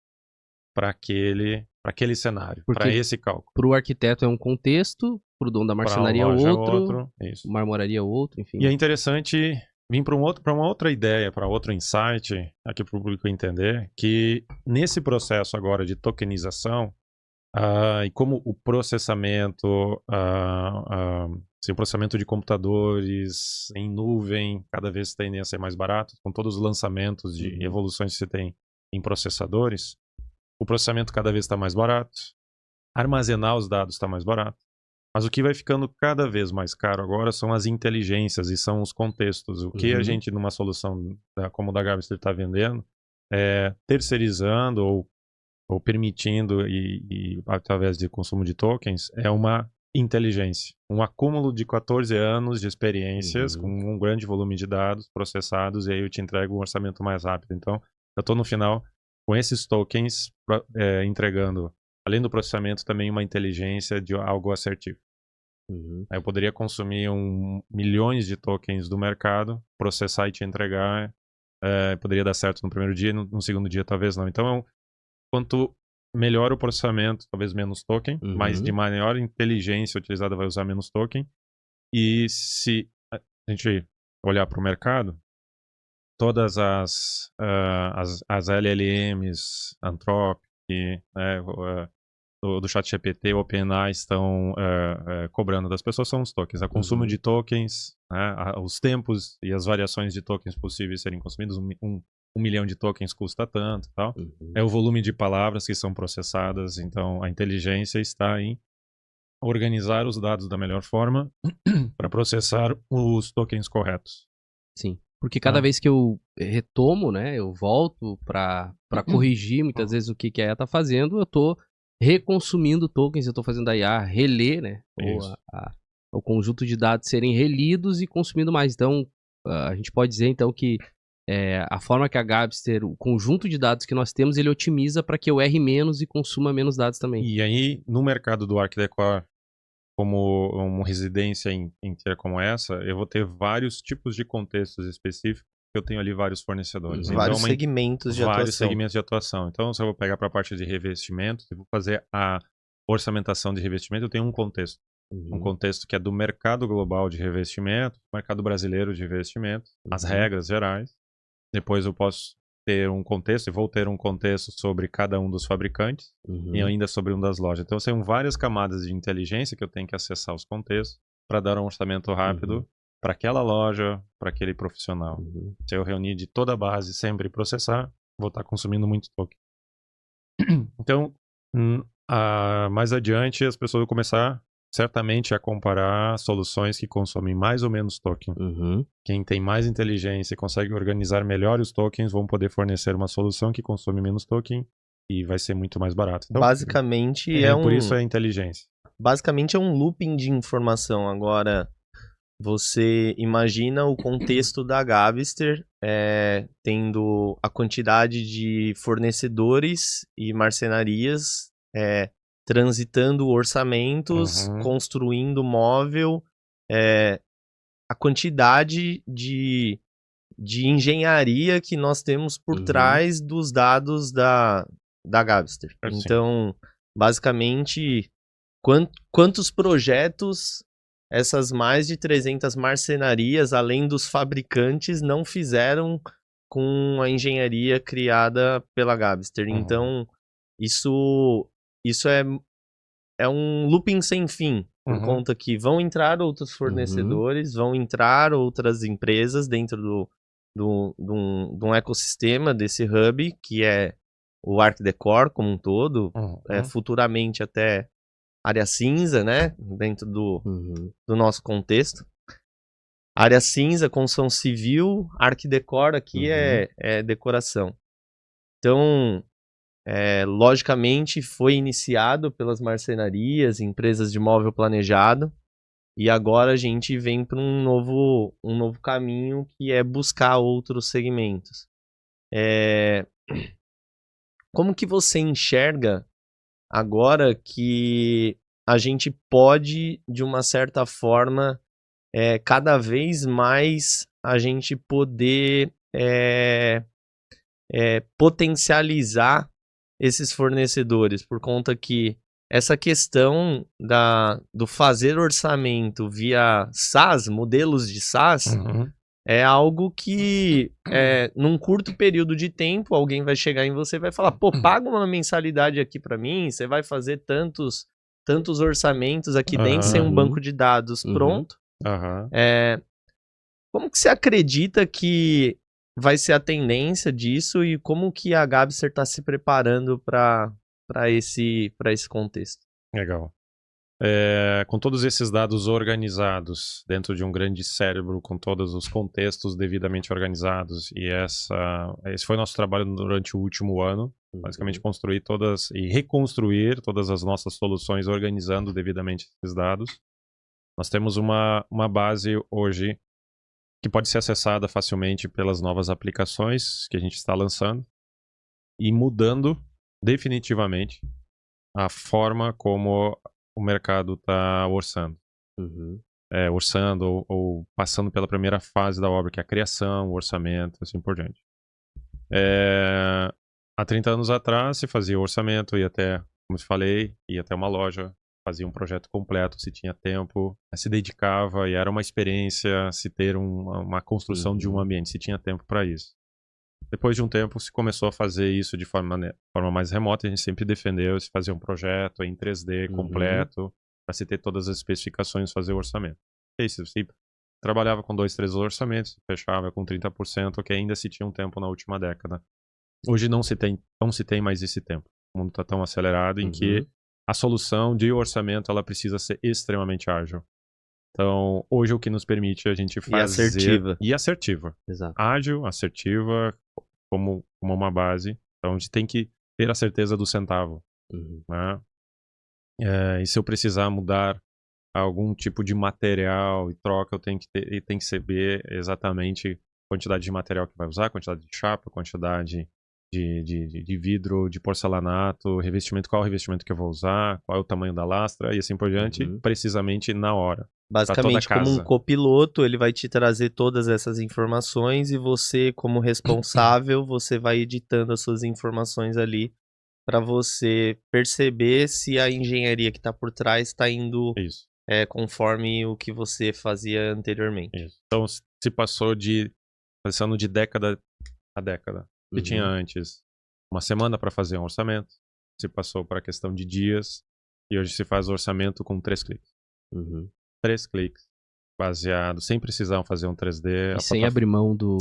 para aquele cenário, para esse cálculo.
Para o arquiteto é um contexto, para o dono da marcenaria é outro,
isso.
marmoraria é outro, enfim.
E é interessante vir para uma outra ideia, para outro insight, aqui para o público entender, que nesse processo agora de tokenização, e como o processamento, o processamento de computadores em nuvem cada vez tendem a ser mais baratos, com todos os lançamentos de evoluções que você tem em processadores, o processamento cada vez está mais barato, armazenar os dados está mais barato. Mas o que vai ficando cada vez mais caro agora são as inteligências e são os contextos. O que a gente, numa solução como a da Gabster está vendendo, terceirizando ou permitindo, e através de consumo de tokens, é uma inteligência. Um acúmulo de 14 anos de experiências com um grande volume de dados processados, e aí eu te entrego um orçamento mais rápido. Então, eu estou no final com esses tokens entregando, além do processamento, também uma inteligência de algo assertivo. Aí eu poderia consumir milhões de tokens do mercado, processar e te entregar. Poderia dar certo no primeiro dia, no segundo dia talvez não. Então, quanto melhor o processamento, talvez menos token, mas de maior inteligência utilizada vai usar menos token. E se a gente olhar para o mercado, todas as LLMs, Anthropic, do ChatGPT, o OpenAI estão cobrando das pessoas são os tokens. O consumo de tokens, os tempos e as variações de tokens possíveis serem consumidos, 1 milhão de tokens custa tanto e tal. É o volume de palavras que são processadas, então a inteligência está em organizar os dados da melhor forma para processar os tokens corretos.
Sim, porque cada vez que eu retomo, né, eu volto para corrigir muitas vezes o que a IA está fazendo, eu estou reconsumindo tokens, eu estou fazendo a IA reler, né, ou o conjunto de dados serem relidos e consumindo mais. Então, a gente pode dizer então que a forma que a Gabster, o conjunto de dados que nós temos, ele otimiza para que eu erre menos e consuma menos dados também.
E aí, no mercado do Arc Decor, como uma residência inteira como essa, eu vou ter vários tipos de contextos específicos, eu tenho ali vários fornecedores.
Vários segmentos de atuação.
Vários segmentos de atuação. Então, se eu vou pegar para a parte de revestimento, eu vou fazer a orçamentação de revestimento, eu tenho um contexto. Um contexto que é do mercado global de revestimento, mercado brasileiro de revestimento, as regras gerais. Depois eu posso ter um contexto, e vou ter um contexto sobre cada um dos fabricantes e ainda sobre um das lojas. Então, são várias camadas de inteligência que eu tenho que acessar os contextos para dar um orçamento rápido para aquela loja, para aquele profissional. Se eu reunir de toda a base sempre processar, vou estar consumindo muito token. Então, mais adiante, as pessoas vão começar certamente a comparar soluções que consomem mais ou menos token. Quem tem mais inteligência e consegue organizar melhor os tokens vão poder fornecer uma solução que consome menos token e vai ser muito mais barato. Então,
basicamente
por isso é inteligência.
Basicamente é um looping de informação. Agora, você imagina o contexto da Gabster tendo a quantidade de fornecedores e marcenarias transitando orçamentos, construindo móvel, a quantidade de engenharia que nós temos por trás dos dados da Gabster. Então, basicamente, quantos projetos essas mais de 300 marcenarias, além dos fabricantes, não fizeram com a engenharia criada pela Gabster. Então, isso é um looping sem fim, por conta que vão entrar outros fornecedores, vão entrar outras empresas dentro de um ecossistema desse hub, que é o Arc Decor como um todo. Futuramente até área cinza, né? Dentro do
Uhum.
nosso contexto. Área cinza, construção civil, arquidecor aqui é decoração. Então, logicamente, foi iniciado pelas marcenarias, empresas de móvel planejado, e agora a gente vem para um novo caminho, que é buscar outros segmentos. Como que você enxerga agora que a gente pode, de uma certa forma, cada vez mais a gente poder potencializar esses fornecedores, por conta que essa questão do fazer orçamento via SaaS, modelos de SaaS,
Uhum.
é algo que, num curto período de tempo, alguém vai chegar em você e vai falar, pô, paga uma mensalidade aqui para mim, você vai fazer tantos orçamentos aqui dentro, sem um banco de dados pronto.
Aham.
Como que você acredita que vai ser a tendência disso e como que a Gabster está se preparando para esse contexto?
Legal. Com todos esses dados organizados dentro de um grande cérebro, com todos os contextos devidamente organizados, e esse foi nosso trabalho durante o último ano, basicamente construir todas e reconstruir todas as nossas soluções organizando devidamente esses dados. Nós temos uma base hoje que pode ser acessada facilmente pelas novas aplicações que a gente está lançando e mudando definitivamente a forma como o mercado está orçando. Orçando ou passando pela primeira fase da obra, que é a criação, o orçamento, assim por diante. Há 30 anos atrás, se fazia o orçamento, ia até, como eu falei, ia até uma loja, fazia um projeto completo, se tinha tempo, se dedicava, e era uma experiência se ter uma construção de um ambiente, se tinha tempo para isso. Depois de um tempo, se começou a fazer isso de forma mais remota. A gente sempre defendeu se fazer um projeto em 3D completo, para se ter todas as especificações, fazer o orçamento. É isso, se trabalhava com 2, 3 orçamentos, fechava com 30%, que ainda se tinha um tempo na última década. Hoje não se tem mais esse tempo. O mundo está tão acelerado em que a solução de orçamento ela precisa ser extremamente ágil. Então, hoje o que nos permite a gente fazer...
E
assertiva.
Exato.
Ágil, assertiva, como uma base. Então, a gente tem que ter a certeza do centavo. Né? E se eu precisar mudar algum tipo de material e troca, eu tenho que saber exatamente a quantidade de material que vai usar, quantidade de chapa, quantidade de vidro, de porcelanato, revestimento, qual revestimento que eu vou usar, qual é o tamanho da lastra e assim por diante, precisamente na hora.
Basicamente, como um copiloto, ele vai te trazer todas essas informações e você, como responsável, você vai editando as suas informações ali para você perceber se a engenharia que está por trás está indo conforme o que você fazia anteriormente.
Isso. Então, se passando de década a década. Se tinha antes uma semana para fazer um orçamento, se passou para a questão de dias, e hoje se faz o orçamento com 3 cliques. 3 cliques, baseado, sem precisar fazer um 3D.
Sem abrir mão do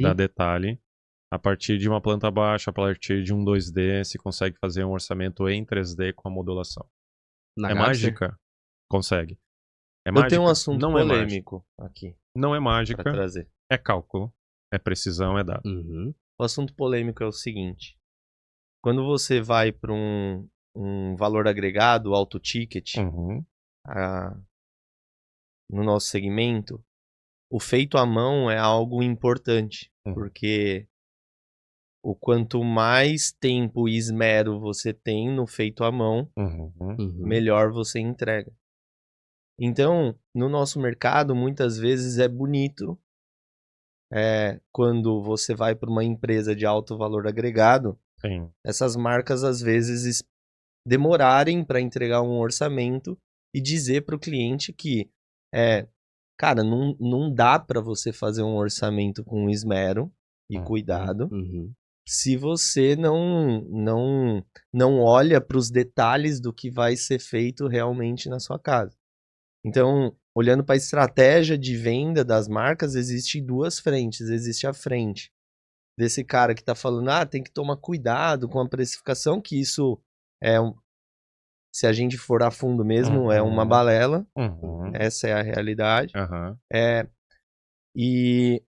da detalhe. A partir de uma planta baixa, a partir de um 2D, se consegue fazer um orçamento em 3D com a modulação. Mágica? Consegue.
Eu tenho um assunto polêmico aqui.
Não é mágica,
pra trazer.
É cálculo, é precisão, é dado.
O assunto polêmico é o seguinte. Quando você vai para um valor agregado, alto ticket, no nosso segmento, o feito à mão é algo importante, porque o quanto mais tempo e esmero você tem no feito à mão, melhor você entrega. Então, no nosso mercado, muitas vezes é bonito quando você vai para uma empresa de alto valor agregado, essas marcas às vezes demorarem para entregar um orçamento e dizer para o cliente que, cara, não dá para você fazer um orçamento com esmero e cuidado se você não olha para os detalhes do que vai ser feito realmente na sua casa. Então, olhando para a estratégia de venda das marcas, existem 2 frentes. Existe a frente desse cara que está falando, tem que tomar cuidado com a precificação, que isso se a gente for a fundo mesmo, é uma balela. Essa é a realidade. E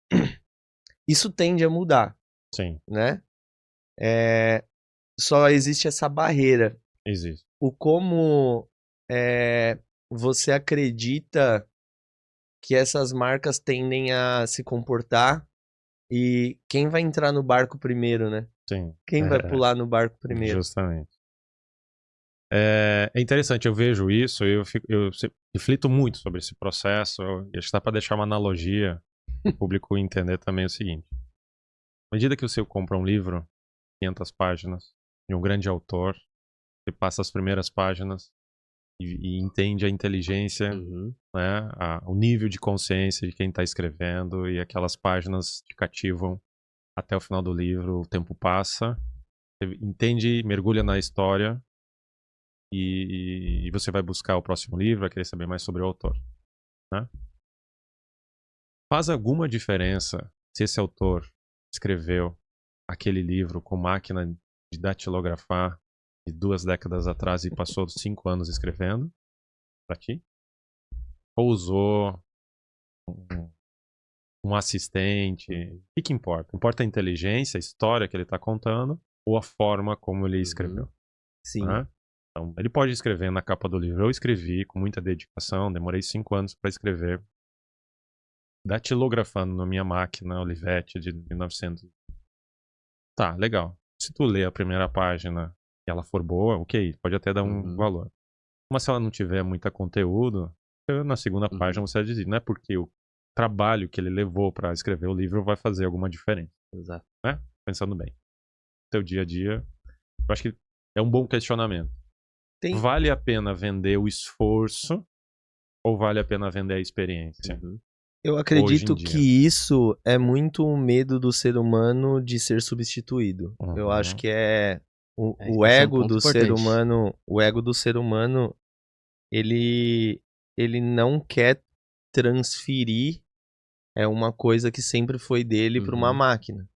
isso tende a mudar,
Sim,
né? Só existe essa barreira.
existe.
O como você acredita que essas marcas tendem a se comportar e quem vai entrar no barco primeiro, né?
Sim.
Quem vai pular no barco primeiro?
Justamente. É interessante, eu vejo isso, eu reflito muito sobre esse processo, e acho que dá para deixar uma analogia para o público entender também o seguinte. À medida que você compra um livro, 500 páginas, de um grande autor, você passa as primeiras páginas e entende a inteligência, né, o nível de consciência de quem está escrevendo, e aquelas páginas te cativam até o final do livro, o tempo passa, você entende, mergulha na história, e você vai buscar o próximo livro, vai querer saber mais sobre o autor, né? Faz alguma diferença se esse autor escreveu aquele livro com máquina de datilografar de 2 décadas atrás e passou 5 anos escrevendo para ti? Ou usou um assistente? O que importa? Importa a inteligência, a história que ele está contando, ou a forma como ele escreveu?
Sim.
Né? Então, ele pode escrever na capa do livro. Eu escrevi com muita dedicação, demorei 5 anos para escrever, datilografando na minha máquina Olivetti de 1900. Tá, legal. Se tu ler a primeira página e ela for boa, ok, pode até dar um valor. Mas se ela não tiver muito conteúdo, na segunda página você vai dizer, não é porque o trabalho que ele levou para escrever o livro vai fazer alguma diferença.
Exato.
Né? Pensando bem. Teu dia a dia, eu acho que é um bom questionamento. Vale a pena vender o esforço ou vale a pena vender a experiência?
Eu acredito que isso é muito o medo do ser humano de ser substituído. Eu acho que o ego do ser humano, ele não quer transferir uma coisa que sempre foi dele para uma máquina.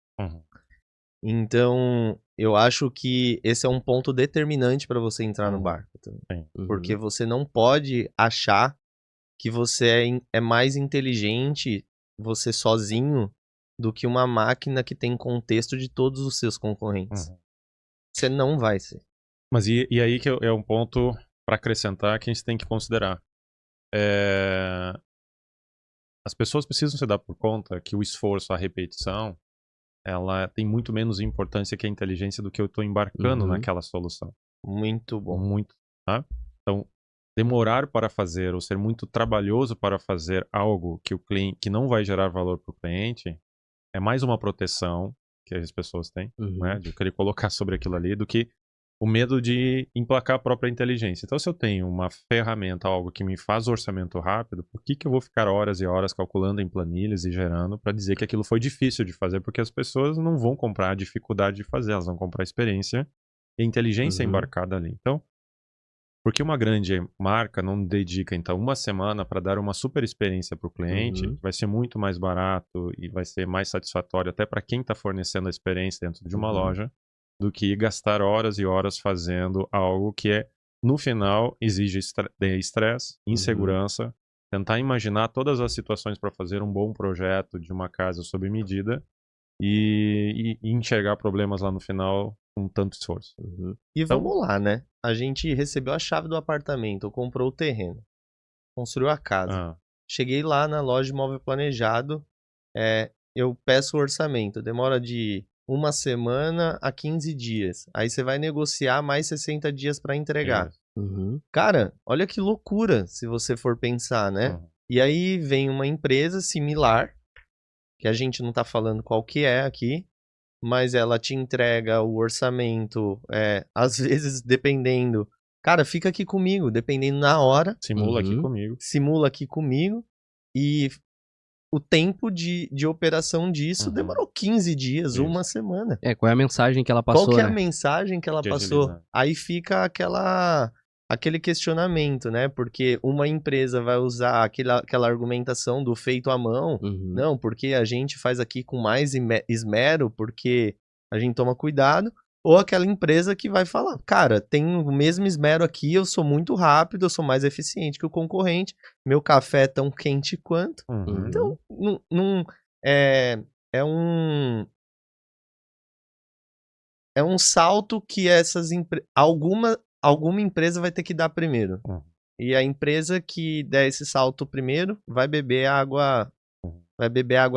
Então, eu acho que esse é um ponto determinante para você entrar no barco. Porque você não pode achar que você é mais inteligente, você sozinho, do que uma máquina que tem contexto de todos os seus concorrentes. Você não vai ser.
Mas e aí que é um ponto para acrescentar que a gente tem que considerar. As pessoas precisam se dar por conta que o esforço, a repetição, ela tem muito menos importância que a inteligência do que eu estou embarcando naquela solução.
Muito bom.
Muito, tá? Então, demorar para fazer ou ser muito trabalhoso para fazer algo que o cliente, que não vai gerar valor para o cliente, é mais uma proteção que as pessoas têm, né, de querer colocar sobre aquilo ali, do que o medo de emplacar a própria inteligência. Então, se eu tenho uma ferramenta, algo que me faz orçamento rápido, por que eu vou ficar horas e horas calculando em planilhas e gerando para dizer que aquilo foi difícil de fazer? Porque as pessoas não vão comprar a dificuldade de fazer, elas vão comprar a experiência e a inteligência embarcada ali. Então, por que uma grande marca não dedica, então, uma semana para dar uma super experiência para o cliente, que vai ser muito mais barato e vai ser mais satisfatório até para quem está fornecendo a experiência dentro de uma loja, do que gastar horas e horas fazendo algo que, no final, exige estresse, insegurança, tentar imaginar todas as situações para fazer um bom projeto de uma casa sob medida e enxergar problemas lá no final com tanto esforço.
E então, vamos lá, né? A gente recebeu a chave do apartamento, comprou o terreno, construiu a casa. Cheguei lá na loja de imóvel planejado, eu peço o orçamento, demora de 1 semana a 15 dias. Aí você vai negociar mais 60 dias para entregar. Cara, olha que loucura se você for pensar, né? E aí vem uma empresa similar, que a gente não tá falando qual que é aqui, mas ela te entrega o orçamento, às vezes dependendo... Cara, fica aqui comigo, dependendo na hora.
Simula aqui comigo.
Simula aqui comigo. E o tempo de operação disso demorou 15 dias, 1 semana.
Qual é a mensagem que ela passou,
Qual que é a mensagem que ela passou? Aí fica aquele questionamento, né? Porque uma empresa vai usar aquela argumentação do feito à mão. Não, porque a gente faz aqui com mais esmero, porque a gente toma cuidado. ou aquela empresa que vai falar, cara, tem o mesmo esmero aqui, eu sou muito rápido, eu sou mais eficiente que o concorrente, meu café é tão quente quanto.
Uhum.
Então, é um salto que alguma empresa vai ter que dar primeiro.
Uhum.
E a empresa que der esse salto primeiro vai beber água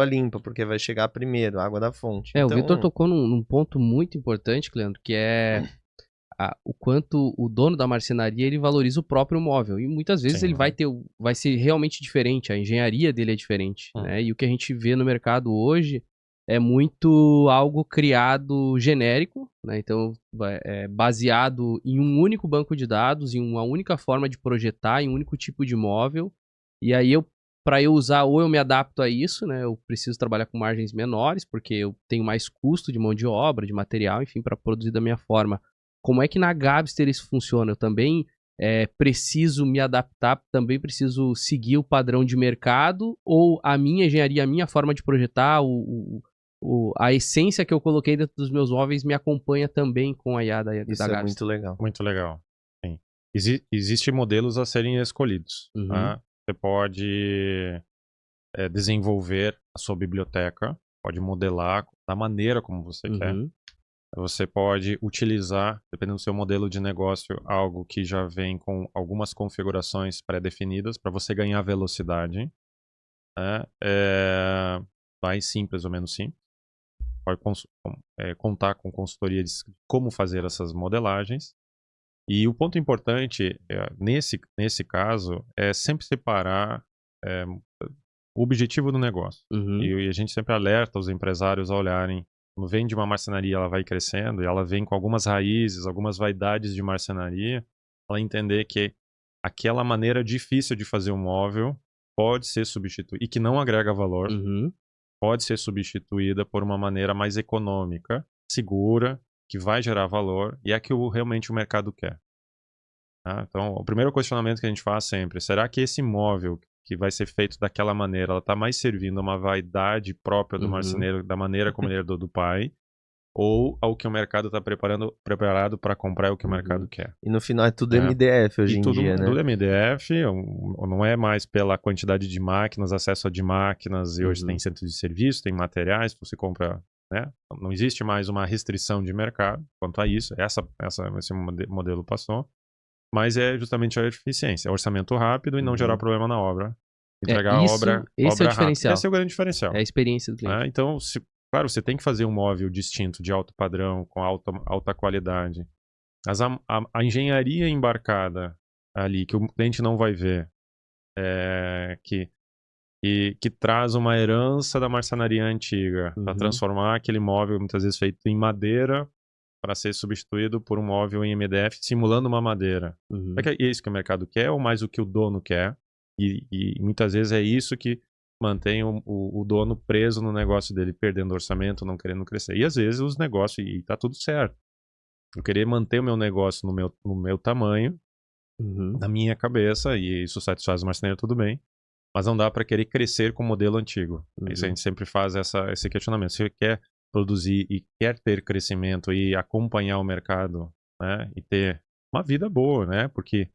limpa, porque vai chegar primeiro, a água da fonte.
O Vitor
Então,
tocou num ponto muito importante, Cleandro, que é o quanto o dono da marcenaria ele valoriza o próprio móvel. E muitas vezes
Sim.
ele vai ser realmente diferente, a engenharia dele é diferente, né? E o que a gente vê no mercado hoje é muito algo criado genérico, né? Então, é baseado em um único banco de dados, em uma única forma de projetar, em um único tipo de móvel. E aí para eu usar, ou eu me adapto a isso, né? Eu preciso trabalhar com margens menores, porque eu tenho mais custo de mão de obra, de material, enfim, para produzir da minha forma. Como é que na Gabster isso funciona? Eu também preciso me adaptar, também preciso seguir o padrão de mercado, ou a minha engenharia, a minha forma de projetar, a essência que eu coloquei dentro dos meus móveis me acompanha também com a IA da
isso
Gabster?
é muito legal.
Muito legal. Sim. Existem modelos a serem escolhidos.
Uhum.
Tá? Você pode desenvolver a sua biblioteca, pode modelar da maneira como você quer.
Uhum.
Você pode utilizar, dependendo do seu modelo de negócio, algo que já vem com algumas configurações pré-definidas para você ganhar velocidade. Né? Mais simples ou menos simples. Pode contar com consultoria de como fazer essas modelagens. E o ponto importante nesse caso é sempre separar o objetivo do negócio.
Uhum.
E a gente sempre alerta os empresários a olharem. Quando vem de uma marcenaria, ela vai crescendo e ela vem com algumas raízes, algumas vaidades de marcenaria, ela entender que aquela maneira difícil de fazer um móvel pode ser substituída, e que não agrega valor,
Uhum.
pode ser substituída por uma maneira mais econômica, segura, que vai gerar valor, e é que realmente o mercado quer. Tá? Então, o primeiro questionamento que a gente faz sempre, será que esse móvel que vai ser feito daquela maneira, ela está mais servindo a uma vaidade própria do
Uhum.
marceneiro, da maneira como ele herdou do pai, ou ao que o mercado está preparado para comprar o que o mercado quer?
E no final é tudo MDF hoje em dia, né?
Tudo MDF, não é mais pela quantidade de máquinas, acesso de máquinas, e hoje tem centros de serviço, tem materiais, você compra, né? Não existe mais uma restrição de mercado quanto a isso, esse modelo passou, mas é justamente a eficiência, orçamento rápido e não gerar problema na obra, entregar a obra
Esse é o
rápido.
diferencial.
Esse é o grande diferencial.
É a experiência do cliente.
Então, claro, você tem que fazer um móvel distinto, de alto padrão, com alta qualidade. Mas a engenharia embarcada ali, que o cliente não vai ver, que traz uma herança da marcenaria antiga, para transformar aquele móvel, muitas vezes feito em madeira, para ser substituído por um móvel em MDF, simulando uma madeira. É isso que o mercado quer, ou mais o que o dono quer? E muitas vezes é isso que mantém o dono preso no negócio dele, perdendo orçamento, não querendo crescer. E às vezes os negócios, e tá tudo certo. Eu querer manter o meu negócio no meu tamanho, na minha cabeça, e isso satisfaz o marceneiro, tudo bem. Mas não dá para querer crescer com o modelo antigo. Isso a gente sempre faz esse questionamento. Se você quer produzir e quer ter crescimento e acompanhar o mercado, né, e ter uma vida boa, né, porque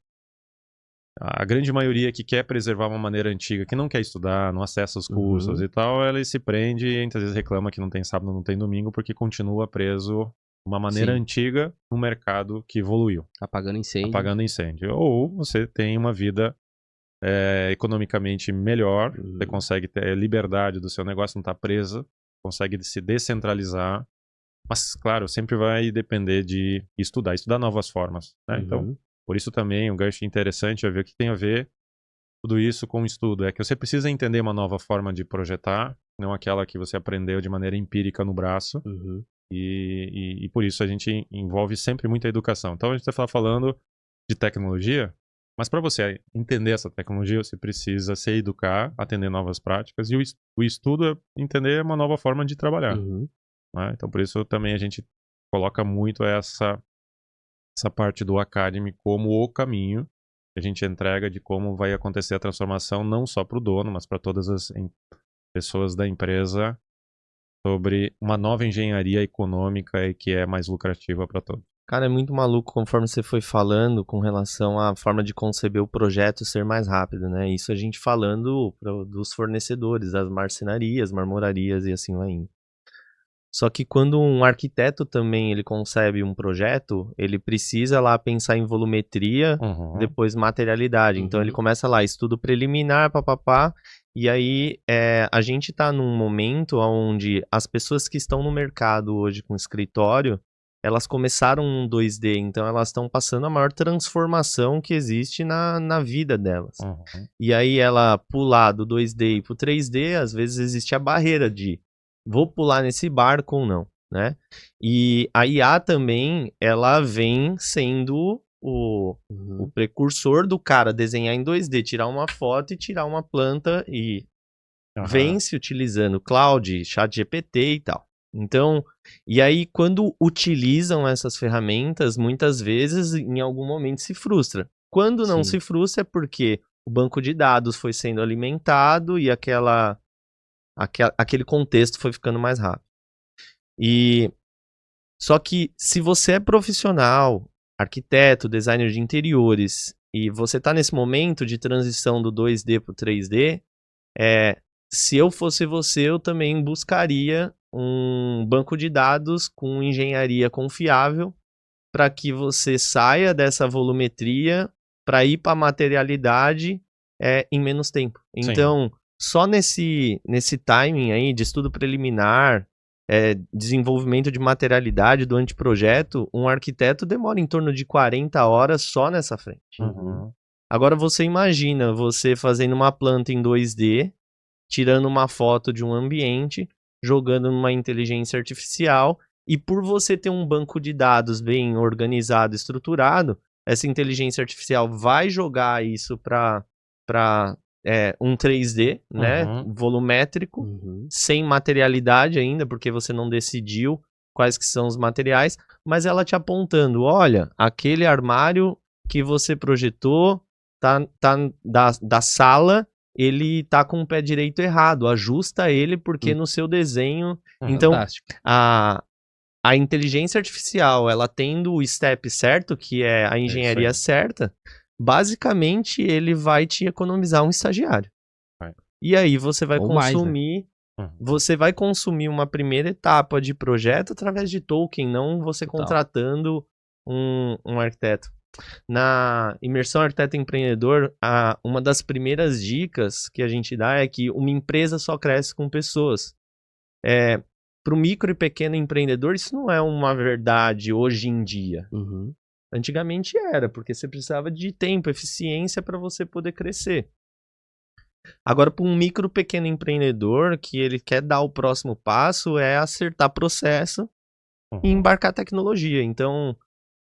a grande maioria que quer preservar uma maneira antiga, que não quer estudar, não acessa os cursos e tal, ela se prende e muitas vezes reclama que não tem sábado, não tem domingo, porque continua preso uma maneira antiga no mercado que evoluiu.
Apagando incêndio.
Ou você tem uma vida economicamente melhor, você consegue ter liberdade do seu negócio, não está presa, consegue se descentralizar, mas claro, sempre vai depender de estudar novas formas, né? Então, por isso também um gancho interessante é ver o que tem a ver tudo isso com o estudo, é que você precisa entender uma nova forma de projetar, não aquela que você aprendeu de maneira empírica no braço, e por isso a gente envolve sempre muita educação. Então a gente está falando de tecnologia, mas para você entender essa tecnologia, você precisa se educar, atender novas práticas, e o estudo é entender uma nova forma de trabalhar. Né? Então, por isso também a gente coloca muito essa parte do Academy como o caminho que a gente entrega de como vai acontecer a transformação, não só para o dono, mas para todas as pessoas da empresa sobre uma nova engenharia econômica e que é mais lucrativa para todos.
Cara, é muito maluco conforme você foi falando com relação à forma de conceber o projeto ser mais rápido, né? Isso a gente falando dos fornecedores, das marcenarias, marmorarias e assim vai indo. Só que quando um arquiteto também ele concebe um projeto, ele precisa lá pensar em volumetria, depois materialidade. Então ele começa lá, estudo preliminar, papapá, e aí a gente está num momento onde as pessoas que estão no mercado hoje com escritório, elas começaram um 2D, então elas estão passando a maior transformação que existe na vida delas. E aí ela pular do 2D e pro 3D, às vezes existe a barreira de vou pular nesse barco ou não, né? E a IA também, ela vem sendo o precursor do cara desenhar em 2D, tirar uma foto e tirar uma planta e vem se utilizando cloud, ChatGPT e tal. Então, e aí quando utilizam essas ferramentas, muitas vezes em algum momento se frustra. Quando não se frustra é porque o banco de dados foi sendo alimentado e aquele contexto foi ficando mais rápido. E só que se você é profissional, arquiteto, designer de interiores, e você está nesse momento de transição do 2D para o 3D, se eu fosse você, eu também buscaria um banco de dados com engenharia confiável para que você saia dessa volumetria para ir para a materialidade em menos tempo. Então, só nesse timing aí de estudo preliminar, desenvolvimento de materialidade do anteprojeto, um arquiteto demora em torno de 40 horas só nessa frente. Agora você imagina você fazendo uma planta em 2D, tirando uma foto de um ambiente, jogando numa inteligência artificial, e por você ter um banco de dados bem organizado, estruturado, essa inteligência artificial vai jogar isso para um 3D, né, volumétrico, sem materialidade ainda, porque você não decidiu quais que são os materiais, mas ela te apontando, olha, aquele armário que você projetou tá da sala, ele tá com o pé direito errado, ajusta ele porque no seu desenho... Então, a inteligência artificial, ela tendo o step certo, que é a engenharia certa, basicamente ele vai te economizar um estagiário. E aí você vai consumir... Mais, né? Você vai consumir uma primeira etapa de projeto através de token, não você contratando um arquiteto. Na imersão arquiteto empreendedor, uma das primeiras dicas que a gente dá é que uma empresa só cresce com pessoas. Para o micro e pequeno empreendedor, isso não é uma verdade hoje em dia. Antigamente era, porque você precisava de tempo, eficiência para você poder crescer. Agora, para um micro pequeno empreendedor que ele quer dar o próximo passo, é acertar processo e embarcar tecnologia. Então,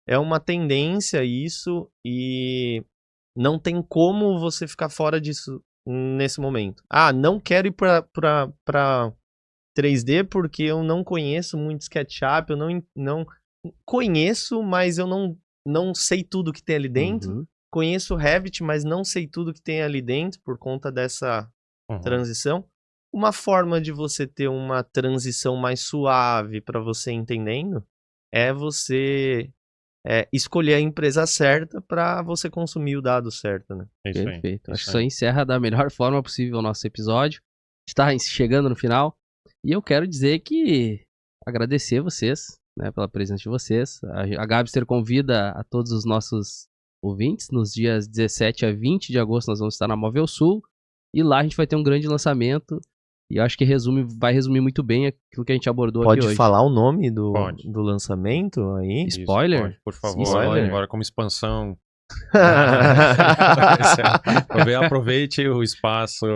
é uma tendência isso e não tem como você ficar fora disso nesse momento. Não quero ir para 3D porque eu não conheço muito SketchUp, eu não conheço, mas eu não sei tudo que tem ali dentro. Conheço Revit, mas não sei tudo que tem ali dentro por conta dessa transição. Uma forma de você ter uma transição mais suave para você entendendo é você escolher a empresa certa para você consumir o dado certo, né?
Perfeito. Acho que isso aí encerra da melhor forma possível o nosso episódio. Está chegando no final. E eu quero dizer que agradecer vocês, né, pela presença de vocês. A Gabster convida a todos os nossos ouvintes. Nos dias 17 a 20 de agosto nós vamos estar na Móvel Sul. E lá a gente vai ter um grande lançamento. E eu acho que vai resumir muito bem aquilo que a gente abordou aqui hoje.
Pode falar o nome do lançamento aí?
Isso,
spoiler?
Pode, por favor.
Spoiler.
Agora como expansão. Aproveite o espaço.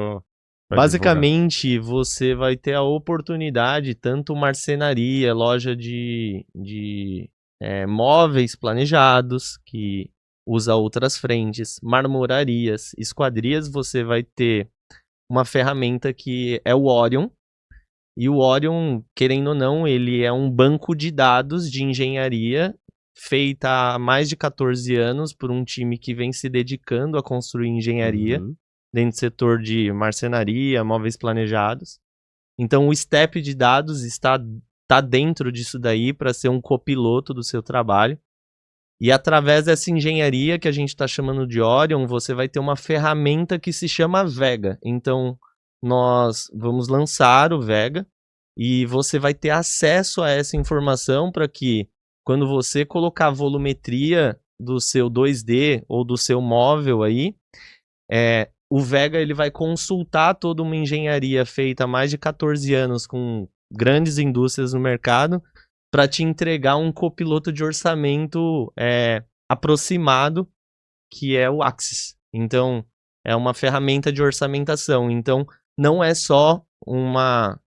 Basicamente, você vai ter a oportunidade, tanto marcenaria, loja de móveis planejados, que usa outras frentes, marmorarias, esquadrias, você vai ter uma ferramenta que é o Orion. E o Orion, querendo ou não, ele é um banco de dados de engenharia feita há mais de 14 anos por um time que vem se dedicando a construir engenharia dentro do setor de marcenaria, móveis planejados. Então, o step de dados tá dentro disso daí para ser um copiloto do seu trabalho. E através dessa engenharia que a gente está chamando de Orion, você vai ter uma ferramenta que se chama Vega. Então, nós vamos lançar o Vega e você vai ter acesso a essa informação para que, quando você colocar a volumetria do seu 2D ou do seu móvel aí, o Vega ele vai consultar toda uma engenharia feita há mais de 14 anos com grandes indústrias no mercado para te entregar um copiloto de orçamento aproximado, que é o Axis. Então, é uma ferramenta de orçamentação. Então, não é só uma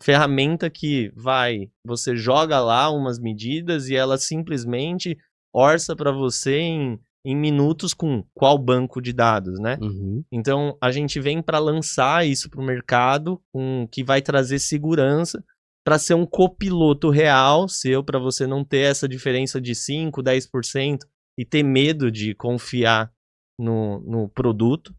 ferramenta que você joga lá umas medidas e ela simplesmente orça para você em minutos com qual banco de dados, né?
Uhum.
Então, a gente vem para lançar isso para o mercado, que vai trazer segurança para ser um copiloto real seu, para você não ter essa diferença de 5%, 10% e ter medo de confiar no produto.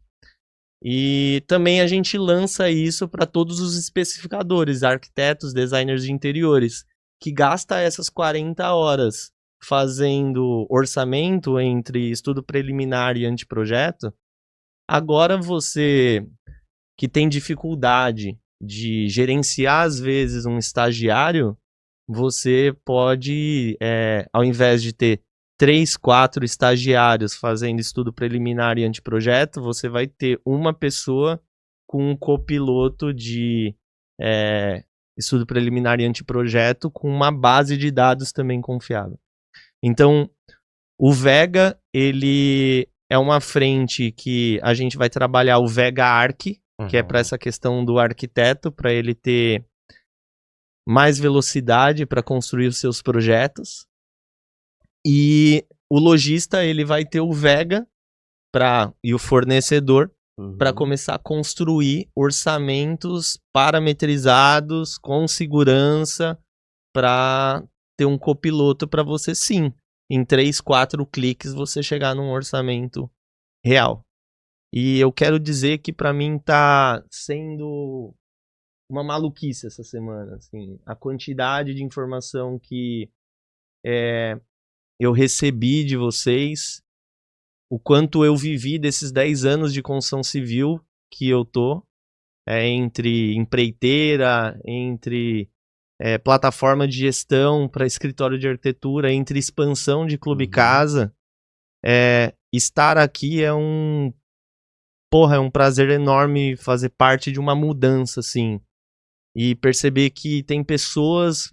E também a gente lança isso para todos os especificadores, arquitetos, designers de interiores, que gasta essas 40 horas fazendo orçamento entre estudo preliminar e anteprojeto. Agora você que tem dificuldade de gerenciar às vezes um estagiário, você pode, ao invés de ter 3, 4 estagiários fazendo estudo preliminar e anteprojeto, você vai ter uma pessoa com um copiloto de estudo preliminar e anteprojeto com uma base de dados também confiável. Então, o Vega, ele é uma frente que a gente vai trabalhar o Vega Arc, que é para essa questão do arquiteto, para ele ter mais velocidade para construir os seus projetos. E o lojista, ele vai ter o Vega e o fornecedor para começar a construir orçamentos parametrizados, com segurança, para ter um copiloto para você, sim, em 3, 4 cliques, você chegar num orçamento real. E eu quero dizer que para mim tá sendo uma maluquice essa semana, assim, a quantidade de informação que eu recebi de vocês, o quanto eu vivi desses 10 anos de construção civil que eu tô, entre empreiteira, entre plataforma de gestão para escritório de arquitetura, entre expansão de clube casa. Estar aqui é um prazer enorme fazer parte de uma mudança, assim. E perceber que tem pessoas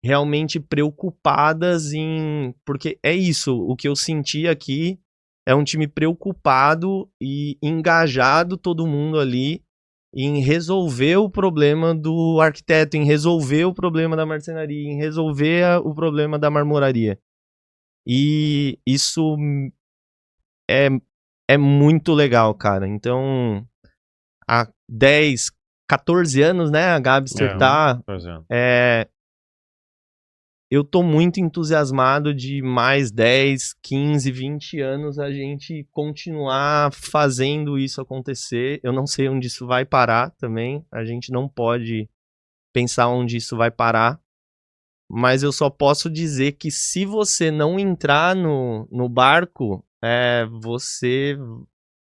realmente preocupadas porque é isso, o que eu senti aqui é um time preocupado e engajado, todo mundo ali, em resolver o problema do arquiteto, em resolver o problema da marcenaria, em resolver o problema da marmoraria. E isso é muito legal, cara. Então, há 10, 14 anos, né, a Gabster tá... Eu tô muito entusiasmado de mais 10, 15, 20 anos a gente continuar fazendo isso acontecer. Eu não sei onde isso vai parar também. A gente não pode pensar onde isso vai parar. Mas eu só posso dizer que se você não entrar no barco, você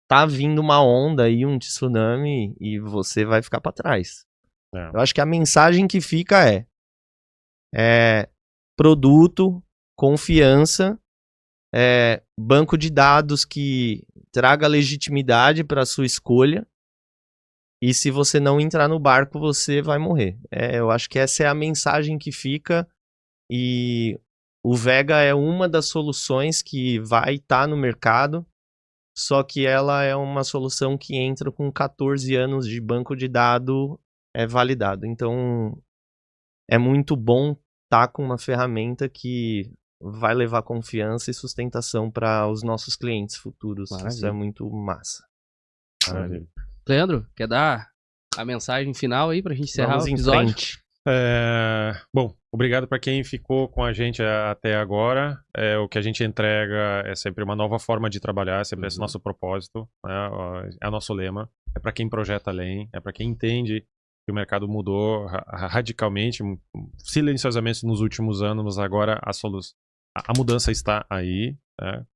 tá vindo uma onda aí, um tsunami, e você vai ficar para trás. Eu acho que a mensagem que fica é produto, confiança, banco de dados que traga legitimidade para a sua escolha. E se você não entrar no barco, você vai morrer. Eu acho que essa é a mensagem que fica. E o Vega é uma das soluções que vai estar no mercado. Só que ela é uma solução que entra com 14 anos de banco de dados validado. Então, é muito bom estar com uma ferramenta que vai levar confiança e sustentação para os nossos clientes futuros. Maravilha. Isso é muito massa.
Maravilha. Leandro, quer dar a mensagem final aí pra gente encerrar o episódio?
Em frente.
Bom, obrigado para quem ficou com a gente até agora. O que a gente entrega é sempre uma nova forma de trabalhar, é sempre esse nosso propósito, né? É o nosso lema. É para quem projeta além, é para quem entende que o mercado mudou radicalmente, silenciosamente nos últimos anos, mas agora a mudança está aí. Né?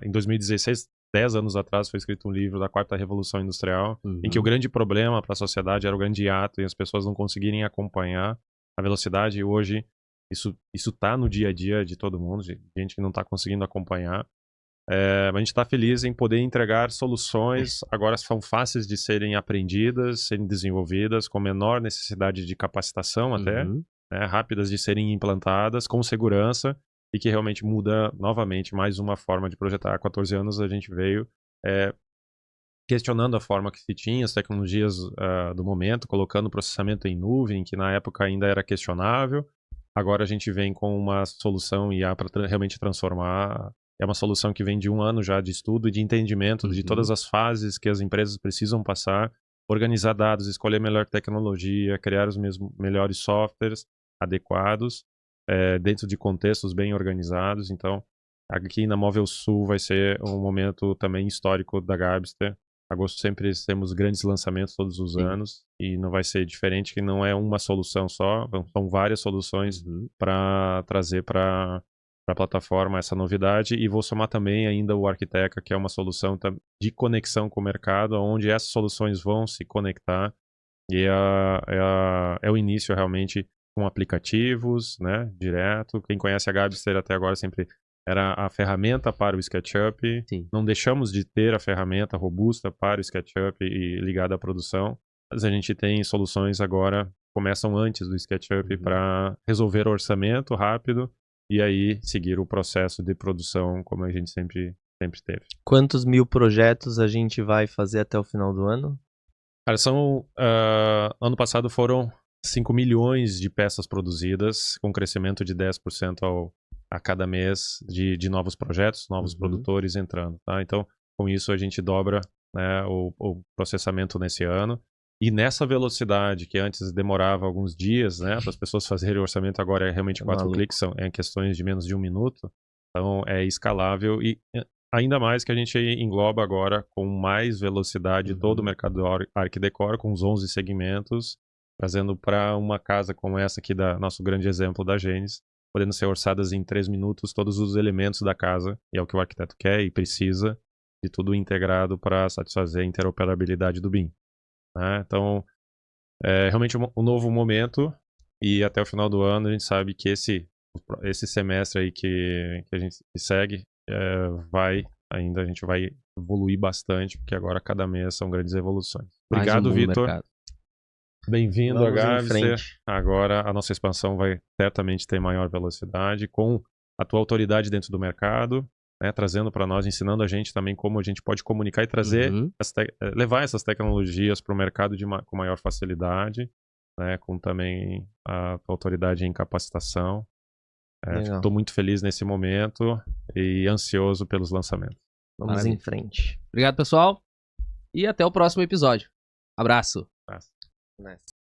Em 2016, 10 anos atrás, foi escrito um livro da Quarta Revolução Industrial, em que o grande problema para a sociedade era o grande hiato e as pessoas não conseguirem acompanhar a velocidade. E hoje isso está no dia a dia de todo mundo, de gente que não está conseguindo acompanhar. Mas a gente está feliz em poder entregar soluções, agora são fáceis de serem aprendidas, serem desenvolvidas, com menor necessidade de capacitação até, né, rápidas de serem implantadas, com segurança, e que realmente muda novamente mais uma forma de projetar. Há 14 anos a gente veio questionando a forma que se tinha, as tecnologias do momento, colocando processamento em nuvem, que na época ainda era questionável. Agora a gente vem com uma solução IA para realmente transformar. É uma solução que vem de 1 ano já de estudo e de entendimento de todas as fases que as empresas precisam passar, organizar dados, escolher a melhor tecnologia, criar os melhores softwares adequados, dentro de contextos bem organizados. Então, aqui na Móvel Sul vai ser um momento também histórico da Gabster. Agosto sempre temos grandes lançamentos todos os anos e não vai ser diferente, que não é uma solução só, são várias soluções para trazer para a plataforma essa novidade. E vou somar também ainda o Arquiteca, que é uma solução de conexão com o mercado, onde essas soluções vão se conectar, e é o início realmente com aplicativos, né, direto. Quem conhece a Gabster até agora sempre era a ferramenta para o SketchUp. Não deixamos de ter a ferramenta robusta para o SketchUp e ligada à produção, mas a gente tem soluções agora, começam antes do SketchUp para resolver o orçamento rápido e aí seguir o processo de produção como a gente sempre teve.
Quantos mil projetos a gente vai fazer até o final do ano?
Cara, ano passado foram 5 milhões de peças produzidas, com crescimento de 10% a cada mês de novos projetos, novos produtores entrando. Tá? Então, com isso a gente dobra, né, o processamento nesse ano. E nessa velocidade, que antes demorava alguns dias, né, para as pessoas fazerem o orçamento, agora é realmente 4 cliques, são questões de menos de 1 minuto. Então, é escalável e ainda mais que a gente engloba agora com mais velocidade todo o mercado Arc Decor, com os 11 segmentos, trazendo para uma casa como essa aqui, nosso grande exemplo da Gênesis, podendo ser orçadas em 3 minutos todos os elementos da casa, e é o que o arquiteto quer e precisa, de tudo integrado para satisfazer a interoperabilidade do BIM. Né? Então, é realmente um novo momento, e até o final do ano a gente sabe que esse semestre aí que a gente segue, a gente vai evoluir bastante, porque agora cada mês são grandes evoluções. Obrigado, Vitor. Bem-vindo a Gabster. Agora a nossa expansão vai certamente ter maior velocidade, com a tua autoridade dentro do mercado, né, trazendo para nós, ensinando a gente também como a gente pode comunicar e trazer, levar essas tecnologias para o mercado com maior facilidade, né, com também a tua autoridade em capacitação. Estou muito feliz nesse momento e ansioso pelos lançamentos.
Vamos em frente.
Obrigado, pessoal. E até o próximo episódio. Abraço.
Nice.